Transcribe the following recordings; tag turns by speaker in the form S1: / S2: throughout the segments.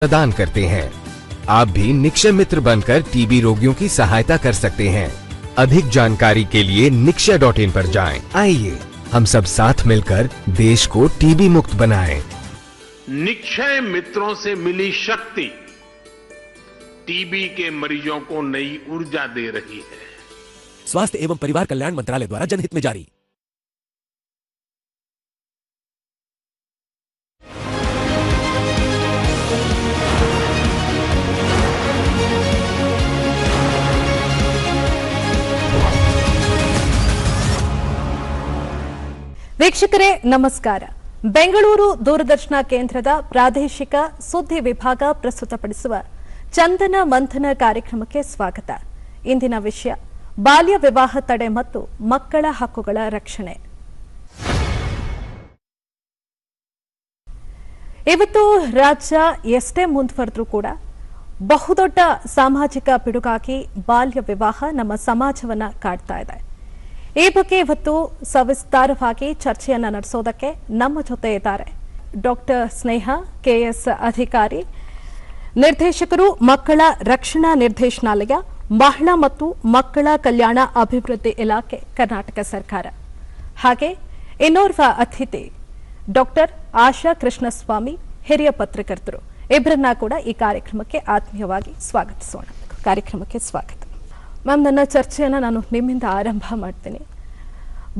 S1: प्रदान करते हैं। आप भी निक्षय मित्र बनकर टीबी रोगियों की सहायता कर सकते हैं। अधिक जानकारी के लिए nikshay.in पर जाएं। आइए हम सब साथ मिलकर देश को टीबी मुक्त बनाएं।
S2: निक्षय मित्रों से मिली शक्ति टीबी के मरीजों को नई ऊर्जा दे रही है।
S3: स्वास्थ्य एवं परिवार कल्याण मंत्रालय द्वारा जनहित में जारी।
S4: ವೀಕ್ಷಕರೇ ನಮಸ್ಕಾರ. ಬೆಂಗಳೂರು ದೂರದರ್ಶನ ಕೇಂದ್ರದ ಪ್ರಾದೇಶಿಕ ಸುದ್ದಿ ವಿಭಾಗ ಪ್ರಸ್ತುತಪಡಿಸುವ ಚಂದನ ಮಂಥನ ಕಾರ್ಯಕ್ರಮಕ್ಕೆ ಸ್ವಾಗತ. ಇಂದಿನ ವಿಷಯ ಬಾಲ್ಯ ವಿವಾಹ ತಡೆ ಮತ್ತು ಮಕ್ಕಳ ಹಕ್ಕುಗಳ ರಕ್ಷಣೆ. ಇವತ್ತು ರಾಜ್ಯ ಎಷ್ಟೇ ಮುಂದುವರೆದ್ರೂ ಕೂಡ ಬಹುದೊಡ್ಡ ಸಾಮಾಜಿಕ ಪಿಡುಗಾಗಿ ಬಾಲ್ಯ ವಿವಾಹ ನಮ್ಮ ಸಮಾಜವನ್ನ ಕಾಡ್ತಾ ಇದೆ. ಈ ಬಗ್ಗೆ ಇವತ್ತು ಸವಿಸ್ತಾರವಾಗಿ ಚರ್ಚೆಯನ್ನ ನಡೆಸೋದಕ್ಕೆ ನಮ್ಮ ಜೊತೆ ಇದ್ದಾರೆ ಡಾಕ್ಟರ್ ಸ್ನೇಹ ಕೆಎಸ್ ಅಧಿಕಾರಿ, ನಿರ್ದೇಶಕರು, ಮಕ್ಕಳ ರಕ್ಷಣಾ ನಿರ್ದೇಶನಾಲಯ, ಮಹಿಳಾ ಮತ್ತು ಮಕ್ಕಳ ಕಲ್ಯಾಣ ಅಭಿವೃದ್ಧಿ ಇಲಾಖೆ, ಕರ್ನಾಟಕ ಸರ್ಕಾರ. ಹಾಗೆ ಇನ್ನೋರ್ವ ಅತಿಥಿ ಡಾಕ್ಟರ್ ಆಶಾ ಕೃಷ್ಣಸ್ವಾಮಿ, ಹಿರಿಯ ಪತ್ರಕರ್ತರು. ಇಬ್ಬರನ್ನ ಕೂಡ ಈ ಕಾರ್ಯಕ್ರಮಕ್ಕೆ ಆತ್ಮೀಯವಾಗಿ ಸ್ವಾಗತಿಸೋಣ. ಕಾರ್ಯಕ್ರಮಕ್ಕೆ ಸ್ವಾಗತ. ಮ್ಯಾಮ್, ನನ್ನ ಚರ್ಚೆಯನ್ನು ನಾನು ನಿಮ್ಮಿಂದ ಆರಂಭ ಮಾಡ್ತೀನಿ.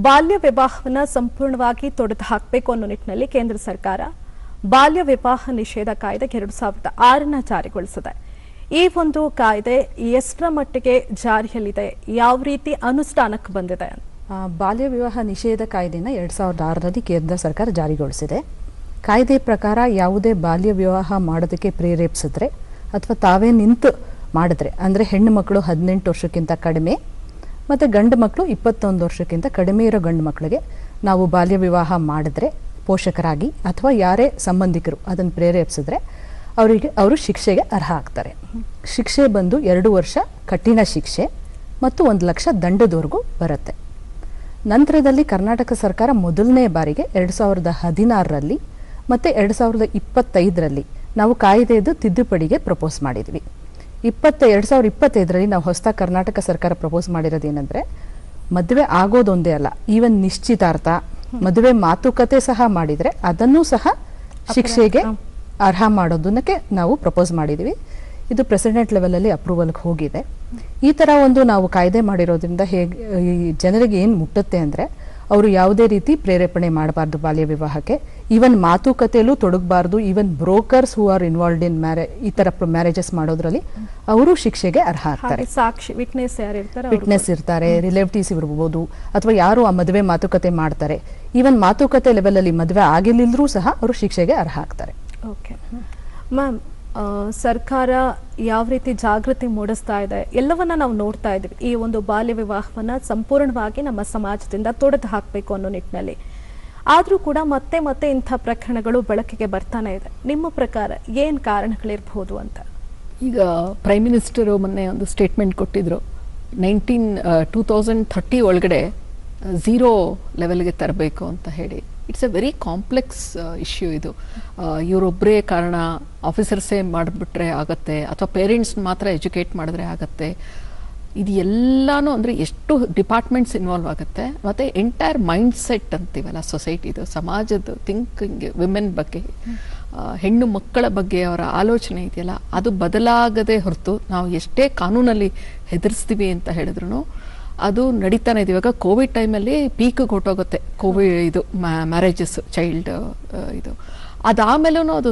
S4: ಬಾಲ್ಯ ವಿವಾಹವನ್ನು ಸಂಪೂರ್ಣವಾಗಿ ತೊಡೆದು ಹಾಕಬೇಕು ಅನ್ನೋ ನಿಟ್ಟಿನಲ್ಲಿ ಕೇಂದ್ರ ಸರ್ಕಾರ ಬಾಲ್ಯ ವಿವಾಹ ನಿಷೇಧ ಕಾಯ್ದೆ 2006 ಜಾರಿಗೊಳಿಸಿದೆ. ಈ ಒಂದು ಕಾಯ್ದೆ ಎಷ್ಟರ ಮಟ್ಟಿಗೆ ಜಾರಿಯಲ್ಲಿದೆ, ಯಾವ ರೀತಿ ಅನುಷ್ಠಾನಕ್ಕೆ ಬಂದಿದೆ?
S5: ಬಾಲ್ಯ ವಿವಾಹ ನಿಷೇಧ ಕಾಯ್ದೆನ 2006ರಲ್ಲಿ ಕೇಂದ್ರ ಸರ್ಕಾರ ಜಾರಿಗೊಳಿಸಿದೆ. ಕಾಯ್ದೆ ಪ್ರಕಾರ ಯಾವುದೇ ಬಾಲ್ಯ ವಿವಾಹ ಮಾಡೋದಕ್ಕೆ ಪ್ರೇರೇಪಿಸಿದ್ರೆ ಅಥವಾ ತಾವೇ ನಿಂತು ಮಾಡಿದ್ರೆ, ಅಂದರೆ ಹೆಣ್ಣು ಮಕ್ಕಳು 18 ವರ್ಷಕ್ಕಿಂತ ಕಡಿಮೆ ಮತ್ತು ಗಂಡು ಮಕ್ಕಳು 21 ವರ್ಷಕ್ಕಿಂತ ಕಡಿಮೆ ಇರೋ ಗಂಡು ಮಕ್ಕಳಿಗೆ ನಾವು ಬಾಲ್ಯ ವಿವಾಹ ಮಾಡಿದ್ರೆ ಪೋಷಕರಾಗಿ ಅಥವಾ ಯಾರೇ ಸಂಬಂಧಿಕರು ಅದನ್ನು ಪ್ರೇರೇಪಿಸಿದ್ರೆ ಅವರು ಶಿಕ್ಷೆಗೆ ಅರ್ಹ ಆಗ್ತಾರೆ. ಶಿಕ್ಷೆ ಬಂದು 2 ವರ್ಷ ಕಠಿಣ ಶಿಕ್ಷೆ ಮತ್ತು 1 ಲಕ್ಷ ದಂಡದವರೆಗೂ ಬರುತ್ತೆ. ನಂತರದಲ್ಲಿ ಕರ್ನಾಟಕ ಸರ್ಕಾರ ಮೊದಲನೇ ಬಾರಿಗೆ 2016ರಲ್ಲಿ ಮತ್ತು 2025ರಲ್ಲಿ ನಾವು ಕಾಯ್ದೆದು ತಿದ್ದುಪಡಿಗೆ ಪ್ರಪೋಸ್ ಮಾಡಿದ್ವಿ. 2025ರಲ್ಲಿ ನಾವು ಹೊಸ ಕರ್ನಾಟಕ ಸರ್ಕಾರ ಪ್ರಪೋಸ್ ಮಾಡಿರೋದೇನೆಂದರೆ, ಮದುವೆ ಆಗೋದೊಂದೇ ಅಲ್ಲ, ಈವನ್ ನಿಶ್ಚಿತಾರ್ಥ, ಮದುವೆ ಮಾತುಕತೆ ಸಹ ಮಾಡಿದರೆ ಅದನ್ನೂ ಸಹ ಶಿಕ್ಷೆಗೆ ಅರ್ಹ ಮಾಡೋದಕ್ಕೆ ನಾವು ಪ್ರಪೋಸ್ ಮಾಡಿದ್ದೀವಿ. ಇದು ಪ್ರೆಸಿಡೆಂಟ್ ಲೆವೆಲಲ್ಲಿ ಅಪ್ರೂವಲ್ಗೆ ಹೋಗಿದೆ. ಈ ಥರ ಒಂದು ನಾವು ಕಾಯ್ದೆ ಮಾಡಿರೋದ್ರಿಂದ ಈ ಜನರಿಗೆ ಏನು ಮುಟ್ಟುತ್ತೆ ಅಂದರೆ, ಅವರು ಯಾವುದೇ ರೀತಿ ಪ್ರೇರೇಪಣೆ ಮಾಡಬಾರ್ದು ಬಾಲ್ಯ ವಿವಾಹಕ್ಕೆ, ಈವನ್ ಮಾತುಕತೆಯಲ್ಲೂ ತೊಡಗಬಾರ್ದು. Even brokers who are involved in ಈ ಥರ ಮ್ಯಾರೇಜಸ್ ಮಾಡೋದ್ರಲ್ಲಿ ಅವರು ಶಿಕ್ಷೆಗೆ ಅರ್ಹ ಆಗ್ತಾರೆ.
S4: ಸಾಕ್ಷಿ
S5: ವಿಟ್ನೆಸ್ ಇರ್ತಾರೆ, ರಿಲೇಟಿವ್ಸ್ ಇರ್ಬೋದು, ಅಥವಾ ಯಾರು ಆ ಮದುವೆ ಮಾತುಕತೆ ಮಾಡ್ತಾರೆ, ಈವನ್ ಮಾತುಕತೆ ಲೆವೆಲಲ್ಲಿ ಮದುವೆ ಆಗಿಲ್ಲದ್ರೂ ಸಹ ಅವರು ಶಿಕ್ಷೆಗೆ ಅರ್ಹ ಆಗ್ತಾರೆ.
S4: ಓಕೆ ಮ್ಯಾಮ್, ಸರ್ಕಾರ ಯಾವ ರೀತಿ ಜಾಗೃತಿ ಮೂಡಿಸ್ತಾ ಇದೆ ಎಲ್ಲವನ್ನ ನಾವು ನೋಡ್ತಾ ಇದ್ದೀವಿ. ಈ ಒಂದು ಬಾಲ್ಯ ವಿವಾಹವನ್ನ ಸಂಪೂರ್ಣವಾಗಿ ನಮ್ಮ ಸಮಾಜದಿಂದ ತೊಡೆದು ಹಾಕಬೇಕು ಅನ್ನೋ ನಿಟ್ಟಿನಲ್ಲಿ. ಆದರೂ ಕೂಡ ಮತ್ತೆ ಮತ್ತೆ ಇಂಥ ಪ್ರಕರಣಗಳು ಬೆಳಕಿಗೆ ಬರ್ತಾನೆ ಇದೆ. ನಿಮ್ಮ ಪ್ರಕಾರ ಏನು ಕಾರಣಗಳಿರ್ಬೋದು ಅಂತ?
S6: ಈಗ ಪ್ರೈಮ್ ಮಿನಿಸ್ಟರು ಮೊನ್ನೆ ಒಂದು ಸ್ಟೇಟ್ಮೆಂಟ್ ಕೊಟ್ಟಿದ್ರು, 2030 ಒಳಗಡೆ 0 ಲೆವೆಲ್ಗೆ ತರಬೇಕು ಅಂತ ಹೇಳಿ. It's A very complex issue ಇದು. ಇವರೊಬ್ಬರೇ ಕಾರಣ, ಆಫೀಸರ್ಸೇ ಮಾಡಿಬಿಟ್ರೆ ಆಗತ್ತೆ ಅಥವಾ ಪೇರೆಂಟ್ಸ್ ಮಾತ್ರ ಎಜುಕೇಟ್ ಮಾಡಿದ್ರೆ ಆಗತ್ತೆ. ಇದು ಎಲ್ಲನೂ ಅಂದರೆ ಎಷ್ಟು ಡಿಪಾರ್ಟ್ಮೆಂಟ್ಸ್ ಇನ್ವಾಲ್ವ್ ಆಗುತ್ತೆ. ಮತ್ತು ಎಂಟೈರ್ ಮೈಂಡ್ ಸೆಟ್ ಅಂತೀವಲ್ಲ ಸೊಸೈಟಿದು, ಸಮಾಜದ ಥಿಂಕಿಂಗ್, ವಿಮೆನ್ ಬಗ್ಗೆ, ಹೆಣ್ಣು ಮಕ್ಕಳ ಬಗ್ಗೆ ಅವರ ಆಲೋಚನೆ ಇದೆಯಲ್ಲ, ಅದು ಬದಲಾಗದೆ ಹೊರತು ನಾವು ಎಷ್ಟೇ ಕಾನೂನಲ್ಲಿ ಹೆದರಿಸ್ತೀವಿ ಅಂತ ಹೇಳಿದ್ರು ಅದು ನಡೀತಾನೆ ಇದೆ. ಇವಾಗ ಕೋವಿಡ್ ಟೈಮಲ್ಲಿ ಪೀಕ್ಗೆ ಹೊಟ್ಟೋಗುತ್ತೆ ಇದು ಮ್ಯಾರೇಜಸ್, ಚೈಲ್ಡ್ ಇದು. ಅದಾಮೇಲೂ ಅದು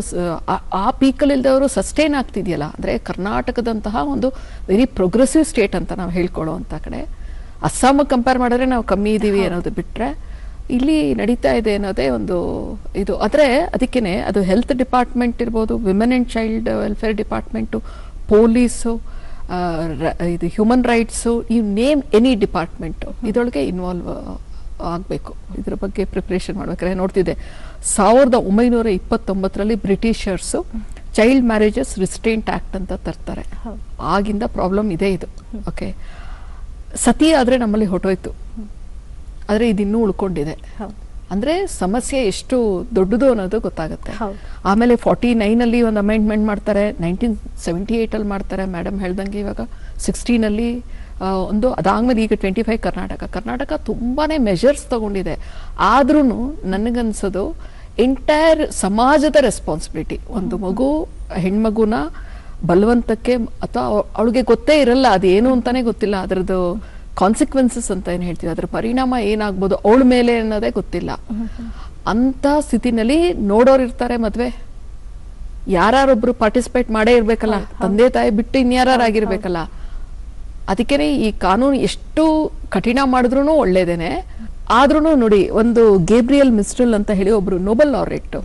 S6: ಆ ಪೀಕಲ್ಲಿಲ್ದವರು ಸಸ್ಟೈನ್ ಆಗ್ತಿದೆಯಲ್ಲ. ಅಂದರೆ ಕರ್ನಾಟಕದಂತಹ ಒಂದು ವೆರಿ ಪ್ರೋಗ್ರೆಸಿವ್ ಸ್ಟೇಟ್ ಅಂತ ನಾವು ಹೇಳ್ಕೊಳ್ಳೋ ಅಂಥ ಕಡೆ ಅಸ್ಸಾಂ ಕಂಪೇರ್ ಮಾಡಿದ್ರೆ ನಾವು ಕಮ್ಮಿ ಇದ್ದೀವಿ ಅನ್ನೋದು ಬಿಟ್ಟರೆ ಇಲ್ಲಿ ನಡೀತಾ ಇದೆ ಅನ್ನೋದೇ ಒಂದು ಇದು. ಆದರೆ ಅದಕ್ಕೇ ಅದು ಹೆಲ್ತ್ ಡಿಪಾರ್ಟ್ಮೆಂಟ್ ಇರ್ಬೋದು, women and child welfare department, police, ಇದು ಹ್ಯೂಮನ್ ರೈಟ್ಸು, ಈ ನೇಮ್ ಎನಿ ಡಿಪಾರ್ಟ್ಮೆಂಟು ಇದರೊಳಗೆ ಇನ್ವಾಲ್ವ್ ಆಗಬೇಕು. ಇದ್ರ ಬಗ್ಗೆ ಪ್ರಿಪ್ರೇಷನ್ ಮಾಡ್ಬೇಕಾದ್ರೆ ನೋಡ್ತಿದ್ದೆ, 1929ರಲ್ಲಿ Britishers child marriages restraint act ಅಂತ ತರ್ತಾರೆ. ಆಗಿಂದ ಪ್ರಾಬ್ಲಮ್ ಇದೆ ಇದು. ಓಕೆ, ಸತಿ ಆದರೆ ನಮ್ಮಲ್ಲಿ ಹೊಟ್ಟೋಯ್ತು, ಆದರೆ ಇದು ಇನ್ನೂ ಉಳ್ಕೊಂಡಿದೆ. ಅಂದ್ರೆ ಸಮಸ್ಯೆ ಎಷ್ಟು ದೊಡ್ಡದು ಅನ್ನೋದು ಗೊತ್ತಾಗುತ್ತೆ.
S4: ಹೌದು.
S6: ಆಮೇಲೆ 49 ಒಂದು ಅಮೆಂಡ್ಮೆಂಟ್ ಮಾಡ್ತಾರೆ, 1978 ಅಲ್ಲಿ ಮಾಡ್ತಾರೆ, ಮೇಡಮ್ ಹೇಳ್ದಂಗೆ ಇವಾಗ 16 ಒಂದು, ಅದಾದ್ಮೇಲೆ ಈಗ 25 ಕರ್ನಾಟಕ ತುಂಬಾನೇ ಮೆಷರ್ಸ್ ತಗೊಂಡಿದೆ. ಆದ್ರೂ ನನಗನ್ಸೋದು ಎಂಟೈರ್ ಸಮಾಜದ ರೆಸ್ಪಾನ್ಸಿಬಿಲಿಟಿ. ಒಂದು ಮಗು, ಹೆಣ್ಮಗುನ ಬಲವಂತಕ್ಕೆ ಅಥವಾ ಅವಳಿಗೆ ಗೊತ್ತೇ ಇರಲ್ಲ, ಅದೇನು ಅಂತಾನೆ ಗೊತ್ತಿಲ್ಲ, ಅದರದ್ದು ಕಾನ್ಸಿಕ್ವೆನ್ಸಸ್ ಅಂತ ಏನ್ ಹೇಳ್ತೀವಿ, ಅದರ ಪರಿಣಾಮ ಏನಾಗ್ಬೋದು ಅವಳ ಮೇಲೆ ಅನ್ನೋದೇ ಗೊತ್ತಿಲ್ಲ. ಅಂತ ಸ್ಥಿತಿನಲ್ಲಿ ನೋಡೋರು ಇರ್ತಾರೆ, ಮದ್ವೆ ಯಾರೊಬ್ರು ಪಾರ್ಟಿಸಿಪೇಟ್ ಮಾಡೇ ಇರ್ಬೇಕಲ್ಲ, ತಂದೆ ತಾಯಿ ಬಿಟ್ಟು ಇನ್ಯಾರಾಗಿರ್ಬೇಕಲ್ಲ. ಅದಕ್ಕೇನೆ ಈ ಕಾನೂನು ಎಷ್ಟು ಕಠಿಣ ಮಾಡಿದ್ರು ಒಳ್ಳೇದೇನೆ. ಆದ್ರೂ ನೋಡಿ, ಒಂದು ಗೇಬ್ರಿಯಲ್ ಮಿಸ್ಟಲ್ ಅಂತ ಹೇಳಿ ಒಬ್ರು ನೋಬೆಲ್ ಲಾರೆಟ್,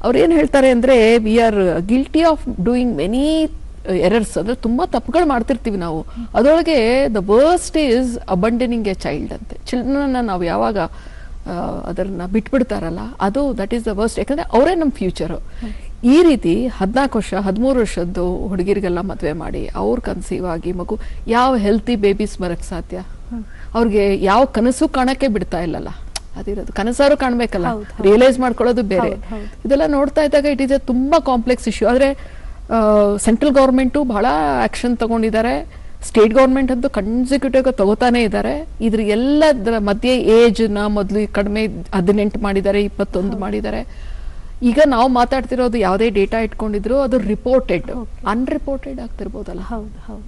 S6: ಅವ್ರು ಏನ್ ಹೇಳ್ತಾರೆ ಅಂದ್ರೆ, we are guilty of doing many errors, ಅಂದ್ರೆ ತುಂಬಾ ತಪ್ಪುಗಳು ಮಾಡ್ತಿರ್ತೀವಿ ನಾವು. ಅದರೊಳಗೆ the worst is abandoning a child ಅಂತೆ. ಚಿಲ್ಡ್ರನ್ನ ನಾವು ಯಾವಾಗ ಅದನ್ನ ಬಿಟ್ಬಿಡ್ತಾರಲ್ಲ, ಅದು ದಟ್ ಈಸ್ ದ ವರ್ಸ್ಟ್. ಯಾಕಂದ್ರೆ ಅವರೇ ನಮ್ಮ ಫ್ಯೂಚರು. ಈ ರೀತಿ 14 ವರ್ಷ 13 ವರ್ಷದ್ದು ಹುಡುಗಿರಿಗೆಲ್ಲ ಮದುವೆ ಮಾಡಿ ಅವ್ರು ಕನ್ಸೀವ್ ಆಗಿ ಮಗು, ಯಾವ ಹೆಲ್ತಿ ಬೇಬೀಸ್ ಬರಕ್ ಸಾಧ್ಯ? ಅವ್ರಿಗೆ ಯಾವ ಕನಸು ಕಾಣಕ್ಕೆ ಬಿಡ್ತಾ ಇಲ್ಲಲ್ಲ, ಅದಿರೋದು ಕನಸಾರು ಕಾಣ್ಬೇಕಲ್ಲ, ರಿಯಲೈಸ್ ಮಾಡ್ಕೊಳ್ಳೋದು ಬೇರೆ. ಇದೆಲ್ಲ ನೋಡ್ತಾ ಇದ್ದಾಗ ಇಟ್ ಈಸ್ ಎ ತುಂಬಾ ಕಾಂಪ್ಲೆಕ್ಸ್ ಇಶ್ಯೂ. ಆದ್ರೆ ಸೆಂಟ್ರಲ್ ಗೌರ್ಮೆಂಟು ಬಹಳ ಆಕ್ಷನ್ ತಗೊಂಡಿದ್ದಾರೆ, ಸ್ಟೇಟ್ ಗೌರ್ಮೆಂಟ್ ಅಂತೂ ಕನ್ಸಿಕ್ಯೂಟಿವ್ ತಗೋತಾನೆ ಇದ್ದಾರೆ. ಇದ್ರ ಎಲ್ಲದರ ಮಧ್ಯೆ ಏಜ್ ನ ಮೊದಲು ಕಡಿಮೆ 18 ಮಾಡಿದ್ದಾರೆ, 21 ಮಾಡಿದ್ದಾರೆ. ಈಗ ನಾವು ಮಾತಾಡ್ತಿರೋದು ಯಾವುದೇ ಡೇಟಾ ಇಟ್ಕೊಂಡಿದ್ರು ಅದು ರಿಪೋರ್ಟೆಡ್, ಅನ್ರಿಪೋರ್ಟೆಡ್ ಆಗ್ತಿರ್ಬೋದಲ್ಲ.
S4: ಹೌದು ಹೌದು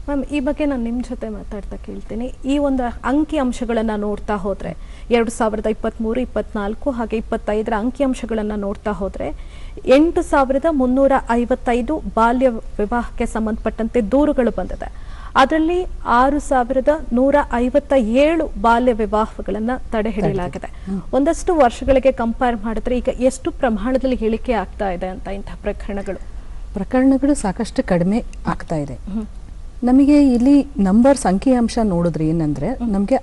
S4: ಮ್ಯಾಮ್, ಈ ಬಗ್ಗೆ ನಾನು ನಿಮ್ಮ ಜೊತೆ ಮಾತಾಡ್ತಾ ಕೇಳ್ತೀನಿ. ಈ ಒಂದು ಅಂಕಿ ಅಂಶಗಳನ್ನು ನೋಡ್ತಾ ಹೋದರೆ 2023, 24 ಹಾಗೆ 25 ಅಂಕಿ ಅಂಶಗಳನ್ನು ನೋಡ್ತಾ ಹೋದರೆ 8,355 ಬಾಲ್ಯ ವಿವಾಹಕ್ಕೆ ಸಂಬಂಧಪಟ್ಟಂತೆ ದೂರುಗಳು ಬಂದಿದೆ. ಅದರಲ್ಲಿ 6,157 ಬಾಲ್ಯ ವಿವಾಹಗಳನ್ನು ತಡೆ ಹಿಡಿಯಲಾಗಿದೆ. ಒಂದಷ್ಟು ವರ್ಷಗಳಿಗೆ ಕಂಪೇರ್ ಮಾಡಿದ್ರೆ ಈಗ ಎಷ್ಟು ಪ್ರಮಾಣದಲ್ಲಿ ಇಳಿಕೆ ಆಗ್ತಾ ಇದೆ ಅಂತ ಇಂತಹ ಪ್ರಕರಣಗಳು
S5: ಸಾಕಷ್ಟು ಕಡಿಮೆ ಆಗ್ತಾ ಇದೆ. ನಮಗೆ ಇಲ್ಲಿ ನಂಬರ್ಸ್ ಅಂಕಿಅಂಶ ನೋಡಿದ್ರೆ ಏನಂದ್ರೆ, ನಮಗೆ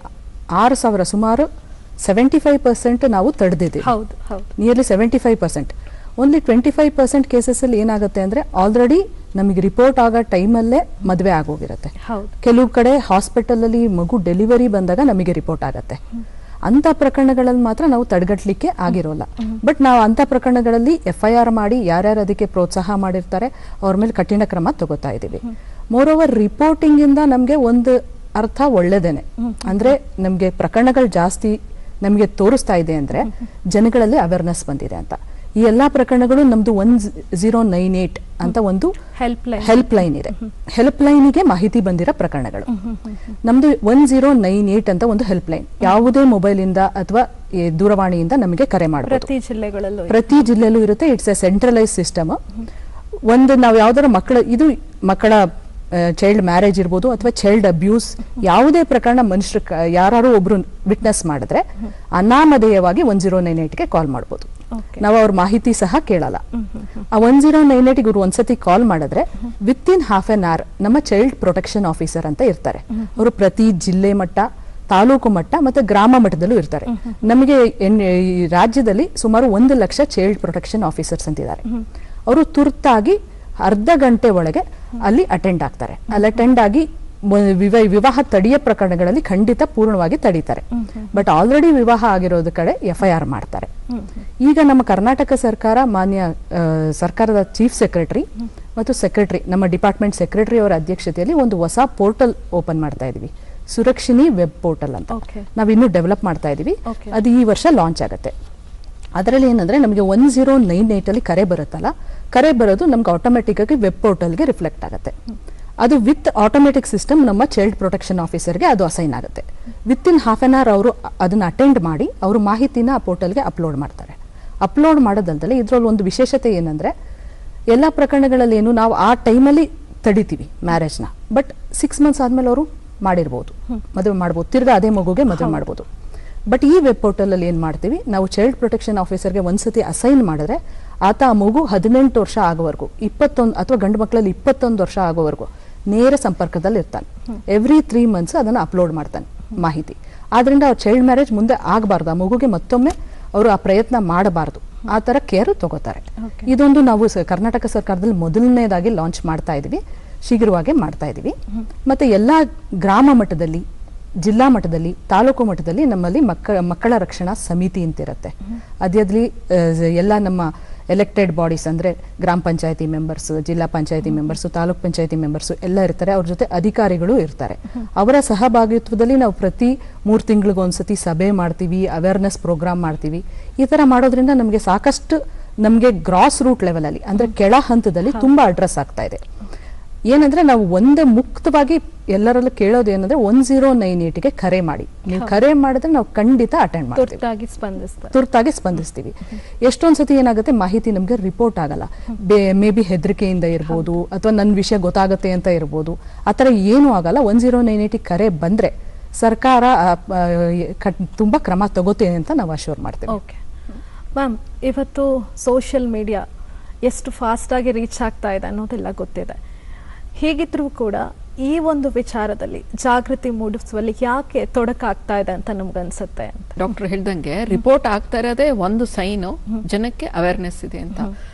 S5: 6,000 ಸುಮಾರು 75% ನಾವು ತಡೆದಿದ್ದೀವಿ.
S4: ಹೌದು ಹೌದು,
S5: ನಿಯರ್ಲಿ 75%. ಓನ್ಲಿ 25% ಕೇಸಸ್ ಅಲ್ಲಿ ಏನಾಗುತ್ತೆ ಅಂದ್ರೆ, ಆಲ್ರೆಡಿ ನಮಗೆ ರಿಪೋರ್ಟ್ ಆಗೋ ಟೈಮಲ್ಲೇ ಮದುವೆ ಆಗೋಗಿರುತ್ತೆ. ಕೆಲವು ಕಡೆ ಹಾಸ್ಪಿಟಲ್ ಅಲ್ಲಿ ಮಗು ಡೆಲಿವರಿ ಬಂದಾಗ ನಮಗೆ ರಿಪೋರ್ಟ್ ಆಗತ್ತೆ. ಅಂತ ಪ್ರಕರಣಗಳಲ್ಲಿ ಮಾತ್ರ ನಾವು ತಡೆಗಟ್ಟಲಿಕ್ಕೆ ಆಗಿರೋಲ್ಲ. ಬಟ್ ನಾವು ಅಂತ ಪ್ರಕರಣಗಳಲ್ಲಿ FIR ಮಾಡಿ ಯಾರ್ಯಾರು ಅದಕ್ಕೆ ಪ್ರೋತ್ಸಾಹ ಮಾಡಿರ್ತಾರೆ ಅವ್ರ ಮೇಲೆ ಕಠಿಣ ಕ್ರಮ ತಗೋತಾ ಇದೀವಿ. ಮೋರ್ ಓವರ್ ರಿಪೋರ್ಟಿಂಗ್ ಇಂದ ನಮ್ಗೆ ಒಂದು ಅರ್ಥ ಒಳ್ಳೇದೇನೆ, ಅಂದ್ರೆ ನಮ್ಗೆ ಪ್ರಕರಣಗಳು ಜಾಸ್ತಿ ನಮ್ಗೆ ತೋರಿಸ್ತಾ ಇದೆ ಅಂದ್ರೆ ಜನಗಳಲ್ಲಿ ಅವೇರ್ನೆಸ್ ಬಂದಿದೆ ಅಂತ. ಈ ಎಲ್ಲಾ ಪ್ರಕರಣಗಳು ನಮ್ದು 1098 ಅಂತ ಒಂದು ಹೆಲ್ಪ್ ಲೈನ್ ಇದೆ. ಹೆಲ್ಪ್ ಲೈನ್ಗೆ ಮಾಹಿತಿ ಬಂದಿರೋ ಪ್ರಕರಣಗಳು. ನಮ್ದು 1098 ಅಂತ ಒಂದು ಹೆಲ್ಪ್ ಲೈನ್, ಯಾವುದೇ ಮೊಬೈಲ್ ಇಂದ ಅಥವಾ ದೂರವಾಣಿಯಿಂದ ನಮಗೆ ಕರೆ ಮಾಡಬಹುದು. ಪ್ರತಿ ಜಿಲ್ಲೆಯಲ್ಲೂ ಇರುತ್ತೆ. It's A centralise system. ಒಂದು ನಾವು ಯಾವ್ದಾರ ಮಕ್ಕಳ ಚೈಲ್ಡ್ ಮ್ಯಾರೇಜ್ ಇರ್ಬೋದು ಅಥವಾ ಚೈಲ್ಡ್ ಅಬ್ಯೂಸ್, ಯಾವುದೇ ಪ್ರಕರಣ ಮನುಷ್ಯರು ಯಾರು ಒಬ್ರು ವಿಟ್ನೆಸ್ ಮಾಡಿದ್ರೆ ಅನಾಮಧೇಯವಾಗಿ 1098ಗೆ ಕಾಲ್ ಮಾಡ್ಬೋದು. ನಾವು ಅವ್ರ ಮಾಹಿತಿ ಸಹ ಕೇಳಲ್ಲ. ಆ 1098 ಇವ್ರು ಒಂದ್ಸತಿ ಕಾಲ್ ಮಾಡಿದ್ರೆ ವಿತಿನ್ ಹಾಫ್ ಆನ್ ಅವರ್ ನಮ್ಮ ಚೈಲ್ಡ್ ಪ್ರೊಟೆಕ್ಷನ್ ಆಫೀಸರ್ ಅಂತ ಇರ್ತಾರೆ. ಅವರು ಪ್ರತಿ ಜಿಲ್ಲೆ ಮಟ್ಟ, ತಾಲೂಕು ಮಟ್ಟ ಮತ್ತೆ ಗ್ರಾಮ ಮಟ್ಟದಲ್ಲೂ ಇರ್ತಾರೆ. ನಮಗೆ ಈ ರಾಜ್ಯದಲ್ಲಿ ಸುಮಾರು 1 ಲಕ್ಷ ಚೈಲ್ಡ್ ಪ್ರೊಟೆಕ್ಷನ್ ಆಫೀಸರ್ಸ್ ಅಂತಿದ್ದಾರೆ. ಅವರು ತುರ್ತಾಗಿ ಅರ್ಧ ಗಂಟೆ ಒಳಗೆ ಅಲ್ಲಿ ಅಟೆಂಡ್ ಆಗ್ತಾರೆ. ಅಲ್ಲಿ ಅಟೆಂಡ್ ಆಗಿ ವಿವಾಹ ತಡೆಯ ಪ್ರಕರಣಗಳಲ್ಲಿ ಖಂಡಿತ ಪೂರ್ಣವಾಗಿ ತಡೀತಾರೆ. ಬಟ್ ಆಲ್ರೆಡಿ ವಿವಾಹ ಆಗಿರೋದ ಕಡೆ FIR ಮಾಡ್ತಾರೆ. ಈಗ ನಮ್ಮ ಕರ್ನಾಟಕ ಸರ್ಕಾರ ಮಾನ್ಯ ಸರ್ಕಾರದ ಚೀಫ್ ಸೆಕ್ರೆಟರಿ ಮತ್ತು ಸೆಕ್ರೆಟರಿ, ನಮ್ಮ ಡಿಪಾರ್ಟ್ಮೆಂಟ್ ಸೆಕ್ರೆಟರಿ ಅವರ ಅಧ್ಯಕ್ಷತೆಯಲ್ಲಿ ಒಂದು ಹೊಸ ಪೋರ್ಟಲ್ ಓಪನ್ ಮಾಡ್ತಾ ಇದೀವಿ, ಸುರಕ್ಷಿಣಿ ವೆಬ್ ಪೋರ್ಟಲ್ ಅಂತ. ನಾವಿನ್ನೂ ಡೆವಲಪ್ ಮಾಡ್ತಾ ಇದೀವಿ. ಅದು ಈ ವರ್ಷ ಲಾಂಚ್ ಆಗುತ್ತೆ. ಅದರಲ್ಲಿ ಏನಂದ್ರೆ, ನಮಗೆ 1098 ಅಲ್ಲಿ ಕರೆ ಬರುತ್ತಲ್ಲ, ಕರೆ ಬರೋದು ನಮ್ಗೆ ಆಟೋಮೆಟಿಕ್ ಆಗಿ ವೆಬ್ ಪೋರ್ಟಲ್ಗೆ ರಿಫ್ಲೆಕ್ಟ್ ಆಗುತ್ತೆ. ಅದು ವಿತ್ ಆಟೋಮೆಟಿಕ್ ಸಿಸ್ಟಮ್ ನಮ್ಮ ಚೈಲ್ಡ್ ಪ್ರೊಟೆಕ್ಷನ್ ಆಫೀಸರ್ಗೆ ಅದು ಅಸೈನ್ ಆಗುತ್ತೆ. ವಿತಿನ್ ಹಾಫ್ ಆನ್ ಅವರ್ ಅವರು ಅದನ್ನ ಅಟೆಂಡ್ ಮಾಡಿ ಅವರು ಮಾಹಿತಿನ ಆ ಪೋರ್ಟಲ್ಗೆ ಅಪ್ಲೋಡ್ ಮಾಡ್ತಾರೆ. ಅಪ್ಲೋಡ್ ಮಾಡೋದಲ್ದಲೆ ಇದರಲ್ಲಿ ಒಂದು ವಿಶೇಷತೆ ಏನಂದ್ರೆ, ಎಲ್ಲ ಪ್ರಕರಣಗಳಲ್ಲಿ ಏನು ನಾವು ಆ ಟೈಮಲ್ಲಿ ತಡಿತೀವಿ ಮ್ಯಾರೇಜ್ನ, ಬಟ್ 6 ಮಂತ್ಸ್ ಆದ್ಮೇಲೆ ಅವರು ಮಾಡಿರ್ಬೋದು, ಮದುವೆ ಮಾಡ್ಬೋದು, ತಿರ್ಗಾ ಅದೇ ಮಗುಗೆ ಮದುವೆ ಮಾಡ್ಬೋದು. ಬಟ್ ಈ ವೆಬ್ ಪೋರ್ಟಲ್ ಅಲ್ಲಿ ಏನ್ ಮಾಡ್ತೀವಿ, ನಾವು ಚೈಲ್ಡ್ ಪ್ರೊಟೆಕ್ಷನ್ ಆಫೀಸರ್ಗೆ ಒಂದ್ಸತಿ ಅಸೈನ್ ಮಾಡಿದ್ರೆ ಆತ ಆ ಮಗು 18 ವರ್ಷ ಆಗೋವರೆಗೂ, 21 ಅಥವಾ ಗಂಡು ಮಕ್ಕಳಲ್ಲಿ 21 ವರ್ಷ ಆಗೋವರೆಗೂ ನೇರ ಸಂಪರ್ಕದಲ್ಲಿ ಇರ್ತಾನೆ. ಎವ್ರಿ 3 ಮಂತ್ಸ್ ಅದನ್ನ ಅಪ್ಲೋಡ್ ಮಾಡ್ತಾನೆ ಮಾಹಿತಿ. ಆದ್ರಿಂದ ಅವ್ರ ಚೈಲ್ಡ್ ಮ್ಯಾರೇಜ್ ಮುಂದೆ ಆಗಬಾರ್ದು, ಆ ಮಗುಗೆ ಮತ್ತೊಮ್ಮೆ ಅವರು ಆ ಪ್ರಯತ್ನ ಮಾಡಬಾರ್ದು, ಆ ತರ ಕೇರ್ ತಗೋತಾರೆ. ಇದೊಂದು ನಾವು ಕರ್ನಾಟಕ ಸರ್ಕಾರದಲ್ಲಿ ಮೊದಲನೇದಾಗಿ ಲಾಂಚ್ ಮಾಡ್ತಾ ಇದೀವಿ, ಶೀಘ್ರವಾಗಿ ಮಾಡ್ತಾ ಇದೀವಿ. ಮತ್ತೆ ಎಲ್ಲಾ ಗ್ರಾಮ ಮಟ್ಟದಲ್ಲಿ ಜಿಲ್ಲಾ ಮಟ್ಟದಲ್ಲಿ, ತಾಲೂಕು ಮಟ್ಟದಲ್ಲಿ ನಮ್ಮಲ್ಲಿ ಮಕ್ಕಳ ರಕ್ಷಣಾ ಸಮಿತಿ ಅಂತ ಇರುತ್ತೆ. ಅದ್ರಲ್ಲಿ ಎಲ್ಲ ನಮ್ಮ ಎಲೆಕ್ಟೆಡ್ ಬಾಡೀಸ್ ಅಂದರೆ ಗ್ರಾಮ ಪಂಚಾಯತಿ ಮೆಂಬರ್ಸ್, ಜಿಲ್ಲಾ ಪಂಚಾಯತಿ ಮೆಂಬರ್ಸು, ತಾಲೂಕ್ ಪಂಚಾಯತಿ ಮೆಂಬರ್ಸು ಎಲ್ಲ ಇರ್ತಾರೆ. ಅವ್ರ ಜೊತೆ ಅಧಿಕಾರಿಗಳು ಇರ್ತಾರೆ. ಅವರ ಸಹಭಾಗಿತ್ವದಲ್ಲಿ ನಾವು ಪ್ರತಿ 3 ತಿಂಗಳಿಗೊಂದ್ಸತಿ ಸಭೆ ಮಾಡ್ತೀವಿ, ಅವೇರ್ನೆಸ್ ಪ್ರೋಗ್ರಾಮ್ ಮಾಡ್ತೀವಿ. ಈ ಥರ ಮಾಡೋದ್ರಿಂದ ನಮಗೆ ಸಾಕಷ್ಟು ನಮಗೆ ಗ್ರಾಸ್ ರೂಟ್ ಲೆವೆಲಲ್ಲಿ ಅಂದರೆ ಕೆಳ ಹಂತದಲ್ಲಿ ತುಂಬ ಅಡ್ರೆಸ್ ಆಗ್ತಾ ಇದೆ. ಏನಂದ್ರೆ ನಾವು ಒಂದೇ ಮುಕ್ತವಾಗಿ ಎಲ್ಲರಲ್ಲೂ ಕೇಳೋದು ಏನಂದ್ರೆ 1098ಗೆ ಕರೆ ಮಾಡಿ. ನೀವು ಕರೆ ಮಾಡಿದ್ರೆ ನಾವು ಖಂಡಿತ ಅಟೆಂಡ್ ಮಾಡ್ತೀವಿ, ತುರ್ತಾಗಿ ಸ್ಪಂದಿಸ್ತೀವಿ. ಎಷ್ಟೊಂದು ಸತಿ ಏನಾಗುತ್ತೆ, ಮಾಹಿತಿ ನಮಗೆ ರಿಪೋರ್ಟ್ ಆಗಲ್ಲ. ಮೇ ಬಿ ಹೆದರಿಕೆಯಿಂದ ಇರ್ಬೋದು, ಅಥವಾ ನನ್ನ ವಿಷಯ ಗೊತ್ತಾಗುತ್ತೆ ಅಂತ ಇರ್ಬೋದು. ಆ ಥರ ಏನೂ ಆಗಲ್ಲ. 1098 ಕರೆ ಬಂದ್ರೆ ಸರ್ಕಾರ ತುಂಬಾ ಕ್ರಮ ತಗೋತೇನೆ ಅಂತ ನಾವು ಅಶ್ಯೂರ್ ಮಾಡ್ತೇವೆ.
S4: ಓಕೆ ಮ್ಯಾಮ್, ಇವತ್ತು ಸೋಷಿಯಲ್ ಮೀಡಿಯಾ ಎಷ್ಟು ಫಾಸ್ಟಾಗಿ ರೀಚ್ ಆಗ್ತಾ ಇದೆ ಅನ್ನೋದೆಲ್ಲ ಗೊತ್ತಿದೆ. ಹೀಗಿದ್ರೂ ಕೂಡ ಈ ಒಂದು ವಿಚಾರದಲ್ಲಿ ಜಾಗೃತಿ ಮೂಡಿಸುವಲ್ಲಿ ಯಾಕೆ ತೊಡಕಾಗ್ತಾ ಇದೆ ಅಂತ ನಮ್ಗನ್ಸುತ್ತೆ ಅಂತ?
S6: ಡಾಕ್ಟರ್ ಹೇಳ್ದಂಗೆ ರಿಪೋರ್ಟ್ ಆಗ್ತಾ ಇರೋದೇ ಒಂದು ಸೈನು ಜನಕ್ಕೆ ಅವೇರ್ನೆಸ್ ಇದೆ ಅಂತ.